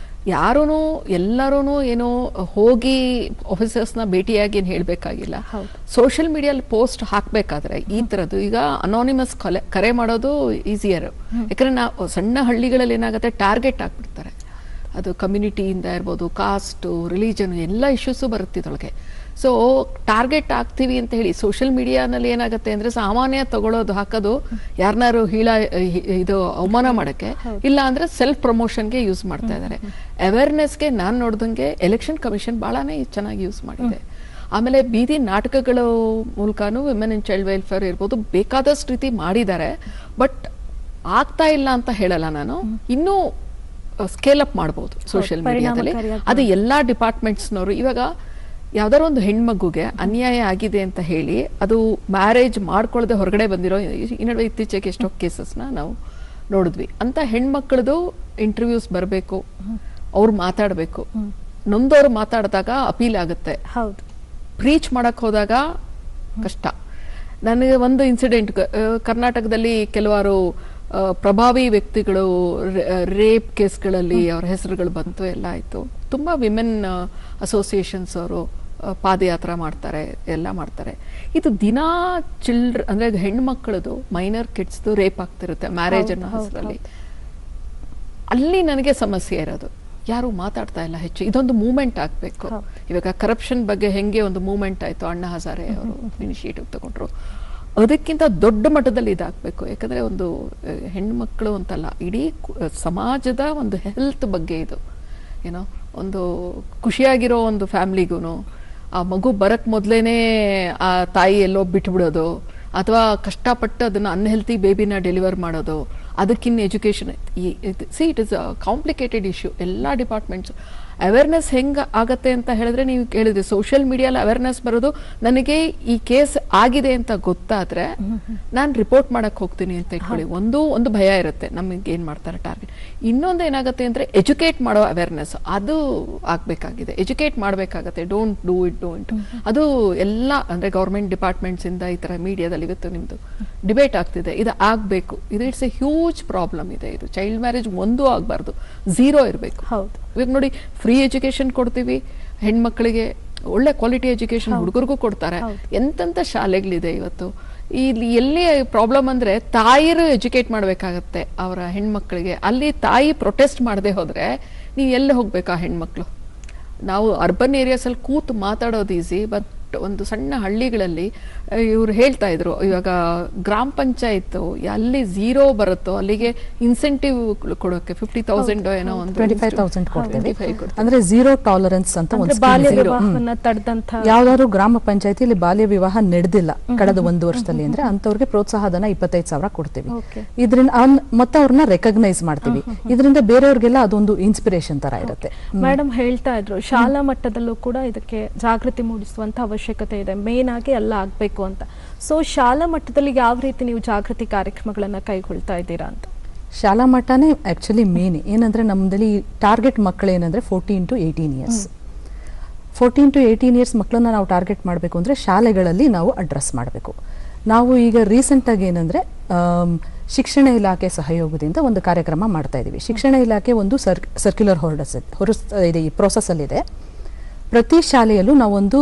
S6: ಯಾರೂ ಎಲ್ಲರೂ ಏನೋ ಹೋಗಿ ಆಫೀಸರ್ಸ್ನ ಭೇಟಿಯಾಗಿ ಏನು ಹೇಳಬೇಕಾಗಿಲ್ಲ. ಸೋಷಿಯಲ್ ಮೀಡಿಯಲ್ಲಿ ಪೋಸ್ಟ್ ಹಾಕಬೇಕಾದ್ರೆ ಈ ಥರದ್ದು ಈಗ ಅನಾನಿಮಸ್ ಕರೆ ಮಾಡೋದು ಈಸಿಯರ್. ಯಾಕಂದ್ರೆ ನಾವು ಸಣ್ಣ ಹಳ್ಳಿಗಳಲ್ಲಿ ಏನಾಗುತ್ತೆ, ಟಾರ್ಗೆಟ್ ಆಗ್ಬಿಡ್ತಾರೆ. ಅದು ಕಮ್ಯುನಿಟಿಯಿಂದ ಇರ್ಬೋದು, ಕಾಸ್ಟು, ರಿಲಿಜನ್ ಎಲ್ಲ ಇಶ್ಯೂಸು ಬರುತ್ತೆ ಇದೊಳಗೆ. ಸೊ ಟಾರ್ಗೆಟ್ ಆಗ್ತೀವಿ ಅಂತ ಹೇಳಿ ಸೋಷಿಯಲ್ ಮೀಡಿಯಾನಲ್ಲಿ ಏನಾಗುತ್ತೆ ಅಂದರೆ ಸಾಮಾನ್ಯ ತಗೊಳ್ಳೋದು ಹಾಕೋದು ಯಾರನ್ನಾರು ಇದು ಅವಮಾನ ಮಾಡೋಕ್ಕೆ, ಇಲ್ಲ ಅಂದರೆ ಸೆಲ್ಫ್ ಪ್ರಮೋಷನ್ಗೆ ಯೂಸ್ ಮಾಡ್ತಾ ಇದ್ದಾರೆ. ಅವೇರ್ನೆಸ್ಗೆ ನಾನು ನೋಡ್ದಂಗೆ ಎಲೆಕ್ಷನ್ ಕಮಿಷನ್ ಭಾಳನೇ ಚೆನ್ನಾಗಿ ಯೂಸ್ ಮಾಡಿದೆ. ಆಮೇಲೆ ಬೀದಿ ನಾಟಕಗಳ ಮೂಲಕನೂ ವಿಮೆನ್ ಇನ್ ಚೈಲ್ಡ್ ವೆಲ್ಫೇರ್ ಇರ್ಬೋದು ಬೇಕಾದಷ್ಟು ರೀತಿ ಮಾಡಿದ್ದಾರೆ. ಬಟ್ ಆಗ್ತಾ ಇಲ್ಲ ಅಂತ ಹೇಳಲ್ಲ ನಾನು, ಇನ್ನೂ ಸ್ಕೇಲ್ ಅಪ್ ಮಾಡ್ಬೋದು ಸೋಷಿಯಲ್ ಮೀಡಿಯಾದಲ್ಲಿ. ಅದು ಎಲ್ಲಾ ಡಿಪಾರ್ಟ್ಮೆಂಟ್ಸ್ನವರು ಇವಾಗ ಯಾವ್ದಾರು ಒಂದು ಹೆಣ್ಮಗುಗೆ ಅನ್ಯಾಯ ಆಗಿದೆ ಅಂತ ಹೇಳಿ ಅದು ಮ್ಯಾರೇಜ್ ಮಾಡ್ಕೊಳ್ಳದೆ ಹೊರಗಡೆ ಬಂದಿರೋ ಈ ನಡುವೆ ಇತ್ತೀಚೆಗೆ ಎಷ್ಟೋ ಕೇಸಸ್ನ ನಾವು ನೋಡಿದ್ವಿ. ಅಂತ ಹೆಣ್ಮಕ್ಳದು ಇಂಟರ್ವ್ಯೂಸ್ ಬರಬೇಕು, ಅವ್ರು ಮಾತಾಡಬೇಕು. ನೊಂದವ್ರು ಮಾತಾಡಿದಾಗ ಅಪೀಲ್ ಆಗುತ್ತೆ, ಪ್ರೀಚ್ ಮಾಡಕ್ ಹೋದಾಗ ಕಷ್ಟ. ನನಗೆ ಒಂದು ಇನ್ಸಿಡೆಂಟ್, ಕರ್ನಾಟಕದಲ್ಲಿ ಕೆಲವಾರು ಪ್ರಭಾವಿ ವ್ಯಕ್ತಿಗಳು ರೇಪ್ ಕೇಸ್ಗಳಲ್ಲಿ ಅವರ ಹೆಸರುಗಳು ಬಂತು, ಎಲ್ಲ ಆಯಿತು. ತುಂಬ ವಿಮೆನ್ ಅಸೋಸಿಯೇಷನ್ಸ್ ಅವರು ಪಾದಯಾತ್ರೆ ಮಾಡ್ತಾರೆ, ಎಲ್ಲ ಮಾಡ್ತಾರೆ. ಇದು ದಿನಾ ಅಂದರೆ ಹೆಣ್ಮಕ್ಳದು, ಮೈನರ್ ಕಿಡ್ಸ್ದು ರೇಪ್ ಆಗ್ತಿರುತ್ತೆ ಮ್ಯಾರೇಜ್ ಅನ್ನೋ ಹೆಸರಲ್ಲಿ. ಅಲ್ಲಿ ನನಗೆ ಸಮಸ್ಯೆ ಇರೋದು, ಯಾರು ಮಾತಾಡ್ತಾ ಇಲ್ಲ ಹೆಚ್ಚು. ಇದೊಂದು ಮೂವ್ಮೆಂಟ್ ಆಗಬೇಕು. ಇವಾಗ ಕರಪ್ಷನ್ ಬಗ್ಗೆ ಹೆಂಗೆ ಒಂದು ಮೂವ್ಮೆಂಟ್ ಆಯಿತು, ಅಣ್ಣಾ ಹಜಾರೆ ಅವರು ಇನಿಷಿಯೇಟಿವ್ ತಗೊಂಡ್ರು, ಅದಕ್ಕಿಂತ ದೊಡ್ಡ ಮಟ್ಟದಲ್ಲಿ ಇದಾಗಬೇಕು. ಯಾಕಂದರೆ ಒಂದು ಹೆಣ್ಮಕ್ಳು ಅಂತಲ್ಲ, ಇಡೀ ಸಮಾಜದ ಒಂದು ಹೆಲ್ತ್ ಬಗ್ಗೆ ಇದು. ಏನೋ ಒಂದು ಖುಷಿಯಾಗಿರೋ ಒಂದು ಫ್ಯಾಮ್ಲಿಗೂ ಆ ಮಗು ಬರಕ್ಕೆ ಮೊದಲೇನೆ ಆ ತಾಯಿ ಎಲ್ಲೋ ಬಿಟ್ಬಿಡೋದು, ಅಥವಾ ಕಷ್ಟಪಟ್ಟು ಅದನ್ನು ಅನ್ಹೆಲ್ತಿ ಬೇಬಿನ ಡೆಲಿವರ್ ಮಾಡೋದು, ಅದಕ್ಕಿನ್ನ education. It is a complicated issue. ಎಲ್ಲ ಡಿಪಾರ್ಟ್ಮೆಂಟ್ಸ್ ಅವೇರ್ನೆಸ್ ಹೆಂಗೆ ಆಗತ್ತೆ ಅಂತ ಹೇಳಿದ್ರೆ, ನೀವು ಕೇಳಿದ್ರಿ ಸೋಷಿಯಲ್ ಮೀಡಿಯಲ್ಲಿ ಅವೇರ್ನೆಸ್ ಬರೋದು, ನನಗೆ ಈ ಕೇಸ್ ಆಗಿದೆ ಅಂತ ಗೊತ್ತಾದ್ರೆ ನಾನು ರಿಪೋರ್ಟ್ ಮಾಡಕ್ ಹೋಗ್ತೀನಿ ಅಂತ ಇಟ್ಕೊಳ್ಳಿ. ಒಂದು ಭಯ ಇರುತ್ತೆ, ನಮಗೆ ಏನ್ ಮಾಡ್ತಾರೆ ಟಾರ್ಗೆಟ್. ಇನ್ನೊಂದು ಏನಾಗುತ್ತೆ ಅಂದ್ರೆ ಎಜುಕೇಟ್ ಮಾಡೋ ಅವೇರ್ನೆಸ್, ಅದು ಆಗ್ಬೇಕಾಗಿದೆ. ಎಜುಕೇಟ್ ಮಾಡ್ಬೇಕಾಗತ್ತೆ, ಡೋಂಟ್ ಡೂ ಇಟ್. ಅದು ಎಲ್ಲ ಅಂದ್ರೆ ಗೌರ್ಮೆಂಟ್ ಡಿಪಾರ್ಟ್ಮೆಂಟ್ಸ್ ಇಂದ ಈ ತರ ಮೀಡಿಯಾದಲ್ಲಿ ಇವತ್ತು ನಿಮ್ದು ಡಿಬೇಟ್ ಆಗ್ತಿದೆ, ಇದು ಆಗ್ಬೇಕು. ಇದು ಇಟ್ಸ್ ಎ ಹ್ಯೂಜ್ ಪ್ರಾಬ್ಲಮ್ ಇದೆ. ಇದು ಚೈಲ್ಡ್ ಮ್ಯಾರೇಜ್ ಒಂದೂ ಆಗ್ಬಾರ್ದು, 0 ಇರಬೇಕು. ಇವಾಗ ನೋಡಿ, ಫ್ರೀ ಎಜುಕೇಶನ್ ಕೊಡ್ತೀವಿ ಹೆಣ್ಮಕ್ಳಿಗೆ, ಒಳ್ಳೆ ಕ್ವಾಲಿಟಿ ಎಜುಕೇಶನ್ ಹುಡುಗರಿಗೂ ಕೊಡ್ತಾರೆ. ಎಂತೆಂಥ ಶಾಲೆಗಳಿದೆ ಇವತ್ತು. ಇಲ್ಲಿ ಎಲ್ಲಿ ಪ್ರಾಬ್ಲಮ್ ಅಂದ್ರೆ ತಾಯಿರು ಎಜುಕೇಟ್ ಮಾಡ್ಬೇಕಾಗತ್ತೆ ಅವರ ಹೆಣ್ಮಕ್ಳಿಗೆ. ಅಲ್ಲಿ ತಾಯಿ ಪ್ರೊಟೆಸ್ಟ್ ಮಾಡದೆ ಹೋದ್ರೆ ನೀವು ಎಲ್ಲಿ ಹೋಗ್ಬೇಕಾ ಹೆಣ್ಮಕ್ಳು? ನಾವು ಅರ್ಬನ್ ಏರಿಯಾಸಲ್ಲಿ ಕೂತು ಮಾತಾಡೋದು ಈಸಿ, ಬಟ್ ಒಂದು ಸಣ್ಣ ಹಳ್ಳಿಗಳಲ್ಲಿ ಇವ್ರು ಹೇಳ್ತಾ ಇದ್ರು, ಇವಾಗ ಗ್ರಾಮ ಪಂಚಾಯತ್ ಅಲ್ಲಿ 0 ಬರುತ್ತೋ ಅಲ್ಲಿಗೆ ಇನ್ಸೆಂಟಿವ್ ಕೊಡೋಕೆ 50,000 ಏನೋ ಒಂದು
S5: 25,000 ಕೊಡ್ತೇವೆ. ಅಂದ್ರೆ 0 ಟಾಲರೆನ್ಸ್ ಅಂತ ಒಂದು ಯಾವ್ದಾದ್ರು ಗ್ರಾಮ ಪಂಚಾಯತಿಯಲ್ಲಿ ಬಾಲ್ಯ ವಿವಾಹ ನಡೆದಿಲ್ಲ ಕಳೆದ 1 ವರ್ಷದಲ್ಲಿ ಅಂದ್ರೆ ಅಂತವ್ರಿಗೆ ಪ್ರೋತ್ಸಾಹಧನ 25,000 ಕೊಡ್ತೀವಿ. ಇದರಿಂದ ಮತ್ತೆ ಅವ್ರನ್ನ ರೆಕಗ್ನೈಸ್ ಮಾಡ್ತೀವಿ. ಇದರಿಂದ ಬೇರೆಯವ್ರಿಗೆಲ್ಲ ಅದೊಂದು ಇನ್ಸ್ಪಿರೇಷನ್ ತರ ಇರುತ್ತೆ.
S4: ಮೇಡಮ್ ಹೇಳ್ತಾ ಇದ್ರು, ಶಾಲಾ ಮಟ್ಟದಲ್ಲೂ ಕೂಡ ಇದಕ್ಕೆ ಜಾಗೃತಿ ಮೂಡಿಸುವಂತ ಅವಶ್ಯಕತೆ ಇದೆ, ಮೇನ್ ಆಗಿ ಎಲ್ಲ ಆಗ್ಬೇಕು ಅಂತ. ಸೊ ಶಾಲಾ ಮಟ್ಟದಲ್ಲಿ ಯಾವ ರೀತಿ ನೀವು ಜಾಗೃತಿ ಕಾರ್ಯಕ್ರಮಗಳನ್ನ ಕೈಗೊಳ್ತಾ ಇದ್ದೀರಾ ಅಂತ?
S5: ಶಾಲಾ ಮಟ್ಟನೇ ಆಕ್ಚುಲಿ ಮೇನ್. ಏನಂದ್ರೆ ನಮ್ಮದಲ್ಲಿ ಟಾರ್ಗೆಟ್ ಮಕ್ಕಳು ಏನಂದ್ರೆ 14 to 18 ಇಯರ್ಸ್. 14 to 18 ಇಯರ್ಸ್ ಮಕ್ಕಳನ್ನ ನಾವು ಟಾರ್ಗೆಟ್ ಮಾಡಬೇಕು ಅಂದ್ರೆ ಶಾಲೆಗಳಲ್ಲಿ ನಾವು ಅಡ್ರೆಸ್ ಮಾಡಬೇಕು. ನಾವು ಈಗ ರೀಸೆಂಟ್ ಆಗಿ ಏನಂದ್ರೆ ಶಿಕ್ಷಣ ಇಲಾಖೆ ಸಹಯೋಗದಿಂದ ಒಂದು ಕಾರ್ಯಕ್ರಮ ಮಾಡ್ತಾ ಇದೀವಿ. ಶಿಕ್ಷಣ ಇಲಾಖೆ ಒಂದು ಸರ್ಕ್ಯುಲರ್ ಹೊರಡಿಸ್ತಾ ಇದೆ, ಈ ಪ್ರೋಸೆಸ್ ಅಲ್ಲಿ ಇದೆ. ಪ್ರತಿ ಶಾಲೆಯಲ್ಲೂ ನಾವೊಂದು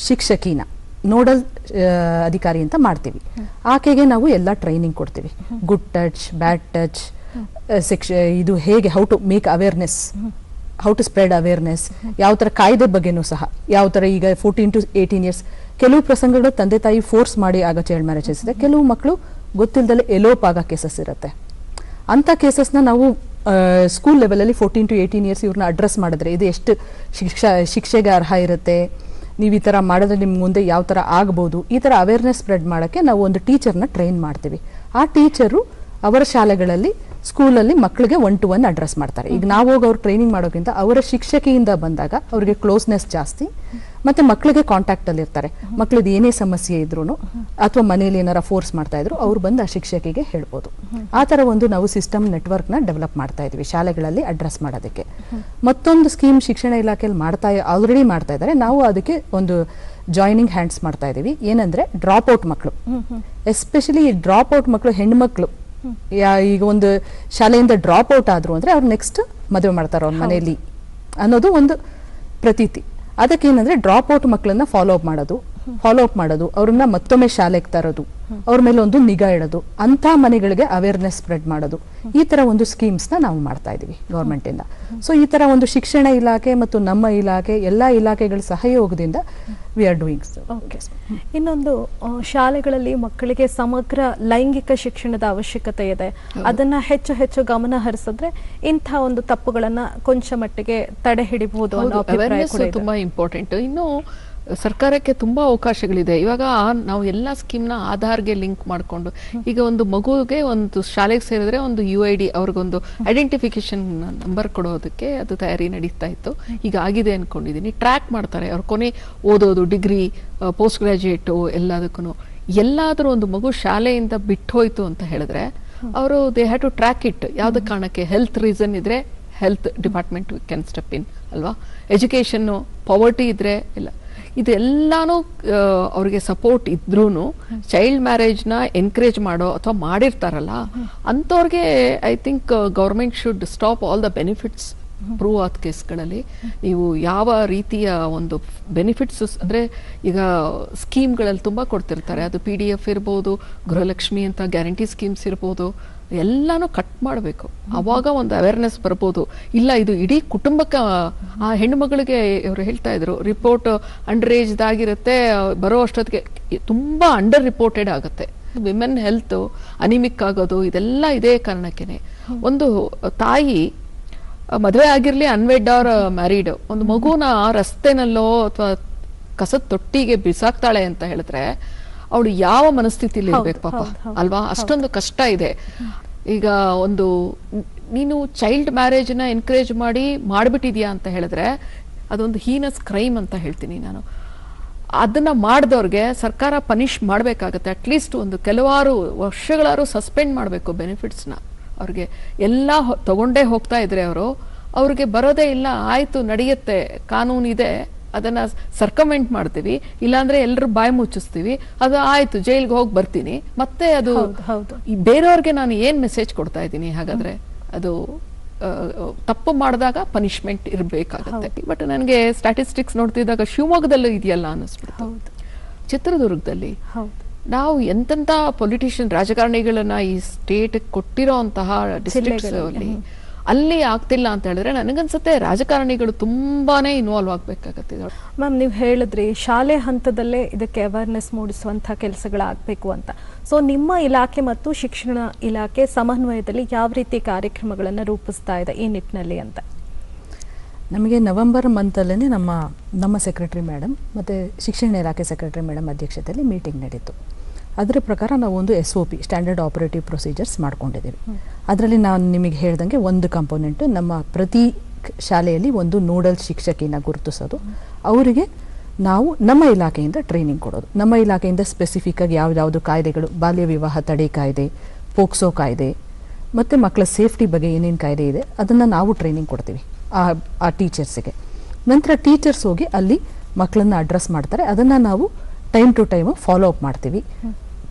S5: ಶಿಕ್ಷಕಿನ ನೋಡಲ್ ಅಧಿಕಾರಿ ಅಂತ ಮಾಡ್ತೀವಿ. ಆಕೆಗೆ ನಾವು ಎಲ್ಲ ಟ್ರೈನಿಂಗ್ ಕೊಡ್ತೀವಿ, ಗುಡ್ ಟಚ್, ಬ್ಯಾಡ್ ಟಚ್, ಇದು ಹೇಗೆ how to make awareness, how to spread awareness, ಯಾವ ಥರ ಕಾಯ್ದೆ ಬಗ್ಗೆನೂ ಸಹ, ಯಾವ ಥರ ಈಗ 14 to 18 years ಕೆಲವು ಪ್ರಸಂಗಗಳು ತಂದೆ ತಾಯಿ ಫೋರ್ಸ್ ಮಾಡಿ ಆಗೋ ಚೈಲ್ಡ್ ಮ್ಯಾರೇಜಸ್ ಇದೆ, ಕೆಲವು ಮಕ್ಕಳು ಗೊತ್ತಿಲ್ಲದಲ್ಲೇ ಎಲೋಪ್ ಆಗೋ ಕೇಸಸ್ ಇರುತ್ತೆ. ಅಂಥ ಕೇಸಸ್ನ ನಾವು ಸ್ಕೂಲ್ ಲೆವೆಲಲ್ಲಿ 14 to 18 years ಇವ್ರನ್ನ ಅಡ್ರೆಸ್ ಮಾಡಿದ್ರೆ ಇದು ಎಷ್ಟು ಶಿಕ್ಷೆಗೆ ಅರ್ಹ ಇರುತ್ತೆ, ನೀವು ಈ ಥರ ಮಾಡಿದ್ರೆ ನಿಮ್ಮ ಮುಂದೆ ಯಾವ ಥರ ಆಗ್ಬೋದು, ಈ ಥರ ಅವೇರ್ನೆಸ್ ಸ್ಪ್ರೆಡ್ ಮಾಡೋಕ್ಕೆ ನಾವು ಒಂದು ಟೀಚರ್ನ ಟ್ರೈನ್ ಮಾಡ್ತೀವಿ. ಆ ಟೀಚರು ಅವರ ಶಾಲೆಗಳಲ್ಲಿ ಸ್ಕೂಲಲ್ಲಿ ಮಕ್ಕಳಿಗೆ 1-to-1 ಅಡ್ರೆಸ್ ಮಾಡ್ತಾರೆ. ಈಗ ನಾವು ಹೋಗಿ ಅವ್ರು ಟ್ರೈನಿಂಗ್ ಮಾಡೋಕ್ಕಿಂತ ಅವರ ಶಿಕ್ಷಕಿಯಿಂದ ಬಂದಾಗ ಅವರಿಗೆ ಕ್ಲೋಸ್ನೆಸ್ ಜಾಸ್ತಿ, ಮತ್ತೆ ಮಕ್ಕಳಿಗೆ ಕಾಂಟ್ಯಾಕ್ಟ್ ಅಲ್ಲಿ ಇರ್ತಾರೆ. ಮಕ್ಕಳದ್ದು ಏನೇ ಸಮಸ್ಯೆ ಇದ್ರು ಅಥವಾ ಮನೇಲಿ ಏನಾರ ಫೋರ್ಸ್ ಮಾಡ್ತಾ ಇದ್ರು ಅವ್ರು ಬಂದು ಆ ಶಿಕ್ಷಕಿಗೆ ಹೇಳ್ಬೋದು. ಆ ಥರ ಒಂದು ನಾವು ಸಿಸ್ಟಮ್ ನೆಟ್ವರ್ಕ್ನ ಡೆವಲಪ್ ಮಾಡ್ತಾ ಇದ್ವಿ ಶಾಲೆಗಳಲ್ಲಿ ಅಡ್ರೆಸ್ ಮಾಡೋದಕ್ಕೆ. ಮತ್ತೊಂದು ಸ್ಕೀಮ್ ಶಿಕ್ಷಣ ಇಲಾಖೆಯಲ್ಲಿ ಆಲ್ರೆಡಿ ಮಾಡ್ತಾ ಇದ್ದಾರೆ, ನಾವು ಅದಕ್ಕೆ ಒಂದು ಜಾಯ್ನಿಂಗ್ ಹ್ಯಾಂಡ್ಸ್ ಮಾಡ್ತಾ ಇದೀವಿ. ಏನಂದ್ರೆ ಡ್ರಾಪ್ ಔಟ್ ಮಕ್ಕಳು, ಎಸ್ಪೆಷಲಿ ಈ ಡ್ರಾಪ್ ಔಟ್ ಮಕ್ಕಳು ಹೆಣ್ಮಕ್ಳು ಈಗ ಒಂದು ಶಾಲೆಯಿಂದ ಡ್ರಾಪ್ ಔಟ್ ಆದ್ರು ಅಂದ್ರೆ ಅವ್ರು ನೆಕ್ಸ್ಟ್ ಮದುವೆ ಮಾಡ್ತಾರೆ ಅವ್ರ ಮನೆಯಲ್ಲಿ ಅನ್ನೋದು ಒಂದು ಪ್ರತೀತಿ. ಅದಕ್ಕೇನಂದ್ರೆ ಡ್ರಾಪ್ ಔಟ್ ಮಕ್ಕಳನ್ನ ಫಾಲೋ ಅಪ್ ಮಾಡೋದು, ಅವ್ರನ್ನ ಮತ್ತೊಮ್ಮೆ ಶಾಲೆಗೆ ತರೋದು, ಅವ್ರ ಮೇಲೆ ಒಂದು ನಿಗಾ ಇಡೋದು, ಅಂತ ಮನೆಗಳಿಗೆ ಅವೇರ್ನೆಸ್ ಸ್ಪ್ರೆಡ್ ಮಾಡೋದು, ಈ ತರ ಒಂದು ಸ್ಕೀಮ್ಸ್ ನ ನಾವು ಮಾಡ್ತಾ ಇದೀವಿ ಗೌರ್ಮೆಂಟ್ ಇಂದ. ಸೊ ಈ ತರ ಒಂದು ಶಿಕ್ಷಣ ಇಲಾಖೆ ಮತ್ತು ನಮ್ಮ ಇಲಾಖೆ ಎಲ್ಲಾ ಇಲಾಖೆಗಳ ಸಹಯೋಗದಿಂದ ವಿ ಆರ್ ಡೂಯಿಂಗ್.
S4: ಇನ್ನೊಂದು, ಶಾಲೆಗಳಲ್ಲಿ ಮಕ್ಕಳಿಗೆ ಸಮಗ್ರ ಲೈಂಗಿಕ ಶಿಕ್ಷಣದ ಅವಶ್ಯಕತೆ ಇದೆ. ಅದನ್ನ ಹೆಚ್ಚು ಹೆಚ್ಚು ಗಮನ ಹರಿಸಿದ್ರೆ ಇಂಥ ಒಂದು ತಪ್ಪುಗಳನ್ನ ಕೊಂಚ ಮಟ್ಟಿಗೆ ತಡೆ ಹಿಡಿಬಹುದು ಅನ್ನೋ ಅಭಿಪ್ರಾಯ ಕೂಡ ಇದೆ.
S6: ತುಂಬಾ ಇಂಪಾರ್ಟೆಂಟ್. ಇನ್ನು ಸರ್ಕಾರಕ್ಕೆ ತುಂಬಾ ಅವಕಾಶಗಳಿದೆ. ಇವಾಗ ನಾವು ಎಲ್ಲ ಸ್ಕೀಮ್ನ ಆಧಾರ್ಗೆ ಲಿಂಕ್ ಮಾಡಿಕೊಂಡು, ಈಗ ಒಂದು ಮಗುಗೆ ಒಂದು ಶಾಲೆಗೆ ಸೇರಿದ್ರೆ ಒಂದು UID ಅವ್ರಿಗೊಂದು ಐಡೆಂಟಿಫಿಕೇಶನ್ ನಂಬರ್ ಕೊಡೋದಕ್ಕೆ ಅದು ತಯಾರಿ ನಡೀತಾ ಇತ್ತು. ಈಗ ಆಗಿದೆ ಅನ್ಕೊಂಡಿದ್ದೀನಿ. ಟ್ರ್ಯಾಕ್ ಮಾಡ್ತಾರೆ ಅವ್ರ ಕೊನೆ ಓದೋದು, ಡಿಗ್ರಿ, ಪೋಸ್ಟ್ ಗ್ರಾಜುಯೇಟು ಎಲ್ಲದಕ್ಕೂ. ಎಲ್ಲಾದ್ರೂ ಒಂದು ಮಗು ಶಾಲೆಯಿಂದ ಬಿಟ್ಟು ಹೋಯ್ತು ಅಂತ ಹೇಳಿದ್ರೆ ಅವರು they have to track it. ಯಾವ್ದು ಕಾರಣಕ್ಕೆ? ಹೆಲ್ತ್ ರೀಸನ್ ಇದ್ರೆ health department can step in ಅಲ್ವಾ. ಎಜುಕೇಶನ್ನು, ಪವರ್ಟಿ ಇದ್ರೆ ಇಲ್ಲ, ಇದೆಲ್ಲಾನು ಅವ್ರಿಗೆ ಸಪೋರ್ಟ್ ಇದ್ರೂ ಚೈಲ್ಡ್ ಮ್ಯಾರೇಜ್ನ ಎನ್ಕರೇಜ್ ಮಾಡೋ ಅಥವಾ ಮಾಡಿರ್ತಾರಲ್ಲ ಅಂಥವ್ರಿಗೆ I think government should stop all the benefits. Prove ಆದ ಕೇಸ್ಗಳಲ್ಲಿ ನೀವು ಯಾವ ರೀತಿಯ ಒಂದು ಬೆನಿಫಿಟ್ಸ್ ಅಂದರೆ ಈಗ ಸ್ಕೀಮ್ಗಳಲ್ಲಿ ತುಂಬ ಕೊಡ್ತಿರ್ತಾರೆ, ಅದು PDF ಇರ್ಬೋದು, ಗೃಹಲಕ್ಷ್ಮಿ ಅಂತ ಗ್ಯಾರಂಟಿ ಸ್ಕೀಮ್ಸ್ ಇರ್ಬೋದು, ಎಲ್ಲಾನು ಕಟ್ ಮಾಡಬೇಕು. ಅವಾಗ ಒಂದು ಅವೇರ್ನೆಸ್ ಬರ್ಬೋದು. ಇಲ್ಲ, ಇದು ಇಡೀ ಕುಟುಂಬಕ್ಕೆ, ಆ ಹೆಣ್ಣು ಮಗಳಿಗೆ ಇವರು ಹೇಳ್ತಾ ಇದ್ರು ರಿಪೋರ್ಟ್ ಅಂಡರ್ ಏಜ್ದಾಗಿರುತ್ತೆ, ಬರೋ ಅಷ್ಟೊತ್ತಿಗೆ ತುಂಬಾ ಅಂಡರ್ ರಿಪೋರ್ಟೆಡ್ ಆಗುತ್ತೆ. ವಿಮೆನ್ ಹೆಲ್ತ್ ಅನಿಮಿಕ್ ಆಗೋದು ಇದೆಲ್ಲ ಇದೇ ಕಾರಣಕ್ಕೇನೆ. ಒಂದು ತಾಯಿ ಮದುವೆ ಆಗಿರ್ಲಿ, ಅನ್ವೆಡ್ ಆರ್ ಮ್ಯಾರಿಡ್, ಒಂದು ಮಗುನ ರಸ್ತೆನಲ್ಲೋ ಅಥವಾ ಕಸದ ತೊಟ್ಟಿಗೆ ಬಿಸಾಕ್ತಾಳೆ ಅಂತ ಹೇಳಿದ್ರೆ ಅವಳು ಯಾವ ಮನಸ್ಥಿತಿಲಿ ಇರ್ಬೇಕು ಪಾಪ ಅಲ್ವಾ. ಅಷ್ಟೊಂದು ಕಷ್ಟ ಇದೆ. ಈಗ ಒಂದು ನೀನು ಚೈಲ್ಡ್ ಮ್ಯಾರೇಜ್ನ ಎನ್ಕರೇಜ್ ಮಾಡಿಬಿಟ್ಟಿದ್ಯಾ ಅಂತ ಹೇಳಿದ್ರೆ ಅದೊಂದು ಹೀನಸ್ ಕ್ರೈಮ್ ಅಂತ ಹೇಳ್ತೀನಿ ನಾನು. ಅದನ್ನ ಮಾಡಿದವ್ರಿಗೆ ಸರ್ಕಾರ ಪನಿಷ್ ಮಾಡಬೇಕಾಗತ್ತೆ. ಅಟ್ಲೀಸ್ಟ್ ಒಂದು ಕೆಲವಾರು ವರ್ಷಗಳಾರು ಸಸ್ಪೆಂಡ್ ಮಾಡಬೇಕು ಬೆನಿಫಿಟ್ಸ್ನ. ಅವ್ರಿಗೆ ಎಲ್ಲ ತಗೊಂಡೇ ಹೋಗ್ತಾ ಇದ್ರೆ ಅವ್ರಿಗೆ ಬರೋದೇ ಇಲ್ಲ. ಆಯ್ತು, ನಡೆಯುತ್ತೆ, ಕಾನೂನಿದೆ, ಅದನ್ನ ಸರ್ಕಮೆಂಟ್ ಮಾಡ್ತೀವಿ, ಇಲ್ಲಾಂದ್ರೆ ಎಲ್ಲರೂ ಬಾಯಿ ಮುಚ್ಚಿಸ್ತೀವಿ, ಅದು ಆಯ್ತು, ಜೈಲ್ಗೆ ಹೋಗಿ ಬರ್ತೀನಿ. ಮತ್ತೆ ಅದು ಬೇರೆಯವ್ರಿಗೆ ನಾನು ಏನ್ ಮೆಸೇಜ್ ಕೊಡ್ತಾ ಇದ್ದೀನಿ? ಹಾಗಾದ್ರೆ ಅದು ತಪ್ಪು ಮಾಡಿದಾಗ ಪನಿಷ್ಮೆಂಟ್ ಇರಬೇಕಾಗತ್ತೆ. ಬಟ್ ನನಗೆ ಸ್ಟ್ಯಾಟಿಸ್ಟಿಕ್ಸ್ ನೋಡ್ತಿದ್ದಾಗ ಶಿವಮೊಗ್ಗದಲ್ಲೂ ಇದೆಯಲ್ಲ ಅನ್ನಿಸ್ಬಿಡ್ತು. ಚಿತ್ರದುರ್ಗದಲ್ಲಿ ನಾವು ಎಂತೆಂಥ ಪೊಲಿಟಿಷಿಯನ್ ರಾಜಕಾರಣಿಗಳನ್ನ ಈ ಸ್ಟೇಟ್ ಕೊಟ್ಟಿರೋ ಅಂತಹ ಡಿಸ್ಟ್ರಿಕ್ಟ್ಸ್ ಅಲ್ಲಿ ಆಗ್ತಿಲ್ಲ ಅಂತ ಹೇಳಿದ್ರೆ ನನಗನ್ಸುತ್ತೆ ರಾಜಕಾರಣಿಗಳು ತುಂಬಾನೇ ಇನ್ವಾಲ್ವ್ ಆಗ್ಬೇಕಾಗತ್ತೆ.
S4: ಮ್ಯಾಮ್, ನೀವು ಹೇಳಿದ್ರಿ ಶಾಲೆ ಹಂತದಲ್ಲೇ ಇದಕ್ಕೆ ಅವೇರ್ನೆಸ್ ಮೂಡಿಸುವಂಥ ಕೆಲಸಗಳಾಗಬೇಕು ಅಂತ. ಸೊ ನಿಮ್ಮ ಇಲಾಖೆ ಮತ್ತು ಶಿಕ್ಷಣ ಇಲಾಖೆ ಸಮನ್ವಯದಲ್ಲಿ ಯಾವ ರೀತಿ ಕಾರ್ಯಕ್ರಮಗಳನ್ನು ರೂಪಿಸ್ತಾ ಇದೆ ಈ ನಿಟ್ಟಿನಲ್ಲಿ ಅಂತ?
S5: ನಮಗೆ ನವೆಂಬರ್ ಮಂತಲ್ಲೇ ನಮ್ಮ ಸೆಕ್ರೆಟರಿ ಮೇಡಮ್ ಮತ್ತು ಶಿಕ್ಷಣ ಇಲಾಖೆ ಸೆಕ್ರೆಟರಿ ಮೇಡಮ್ ಅಧ್ಯಕ್ಷತೆಯಲ್ಲಿ ಮೀಟಿಂಗ್ ನಡೀತು. ಅದರ ಪ್ರಕಾರ ನಾವು ಒಂದು SOP ಸ್ಟ್ಯಾಂಡರ್ಡ್ ಆಪರೇಟಿವ್ ಪ್ರೊಸೀಜರ್ಸ್ ಮಾಡ್ಕೊಂಡಿದ್ದೀವಿ. ಅದರಲ್ಲಿ ನಾನು ನಿಮಗೆ ಹೇಳ್ದಂಗೆ ಒಂದು ಕಂಪೋನೆಂಟು ನಮ್ಮ ಪ್ರತಿ ಶಾಲೆಯಲ್ಲಿ ಒಂದು ನೋಡಲ್ ಶಿಕ್ಷಕಿನ ಗುರುತಿಸೋದು, ಅವರಿಗೆ ನಾವು ನಮ್ಮ ಇಲಾಖೆಯಿಂದ ಟ್ರೈನಿಂಗ್ ಕೊಡೋದು. ನಮ್ಮ ಇಲಾಖೆಯಿಂದ ಸ್ಪೆಸಿಫಿಕ್ಕಾಗಿ ಯಾವ್ದಾವುದು ಕಾಯ್ದೆಗಳು, ಬಾಲ್ಯ ವಿವಾಹ ತಡೆ ಕಾಯ್ದೆ, ಪೋಕ್ಸೋ ಕಾಯ್ದೆ ಮತ್ತು ಮಕ್ಕಳ ಸೇಫ್ಟಿ ಬಗ್ಗೆ ಏನೇನು ಕಾಯ್ದೆ ಇದೆ ಅದನ್ನು ನಾವು ಟ್ರೈನಿಂಗ್ ಕೊಡ್ತೀವಿ ಆ ಟೀಚರ್ಸಿಗೆ. ನಂತರ ಟೀಚರ್ಸ್ ಹೋಗಿ ಅಲ್ಲಿ ಮಕ್ಕಳನ್ನ ಅಡ್ರೆಸ್ ಮಾಡ್ತಾರೆ. ಅದನ್ನು ನಾವು time to time follow up ಮಾಡ್ತೀವಿ.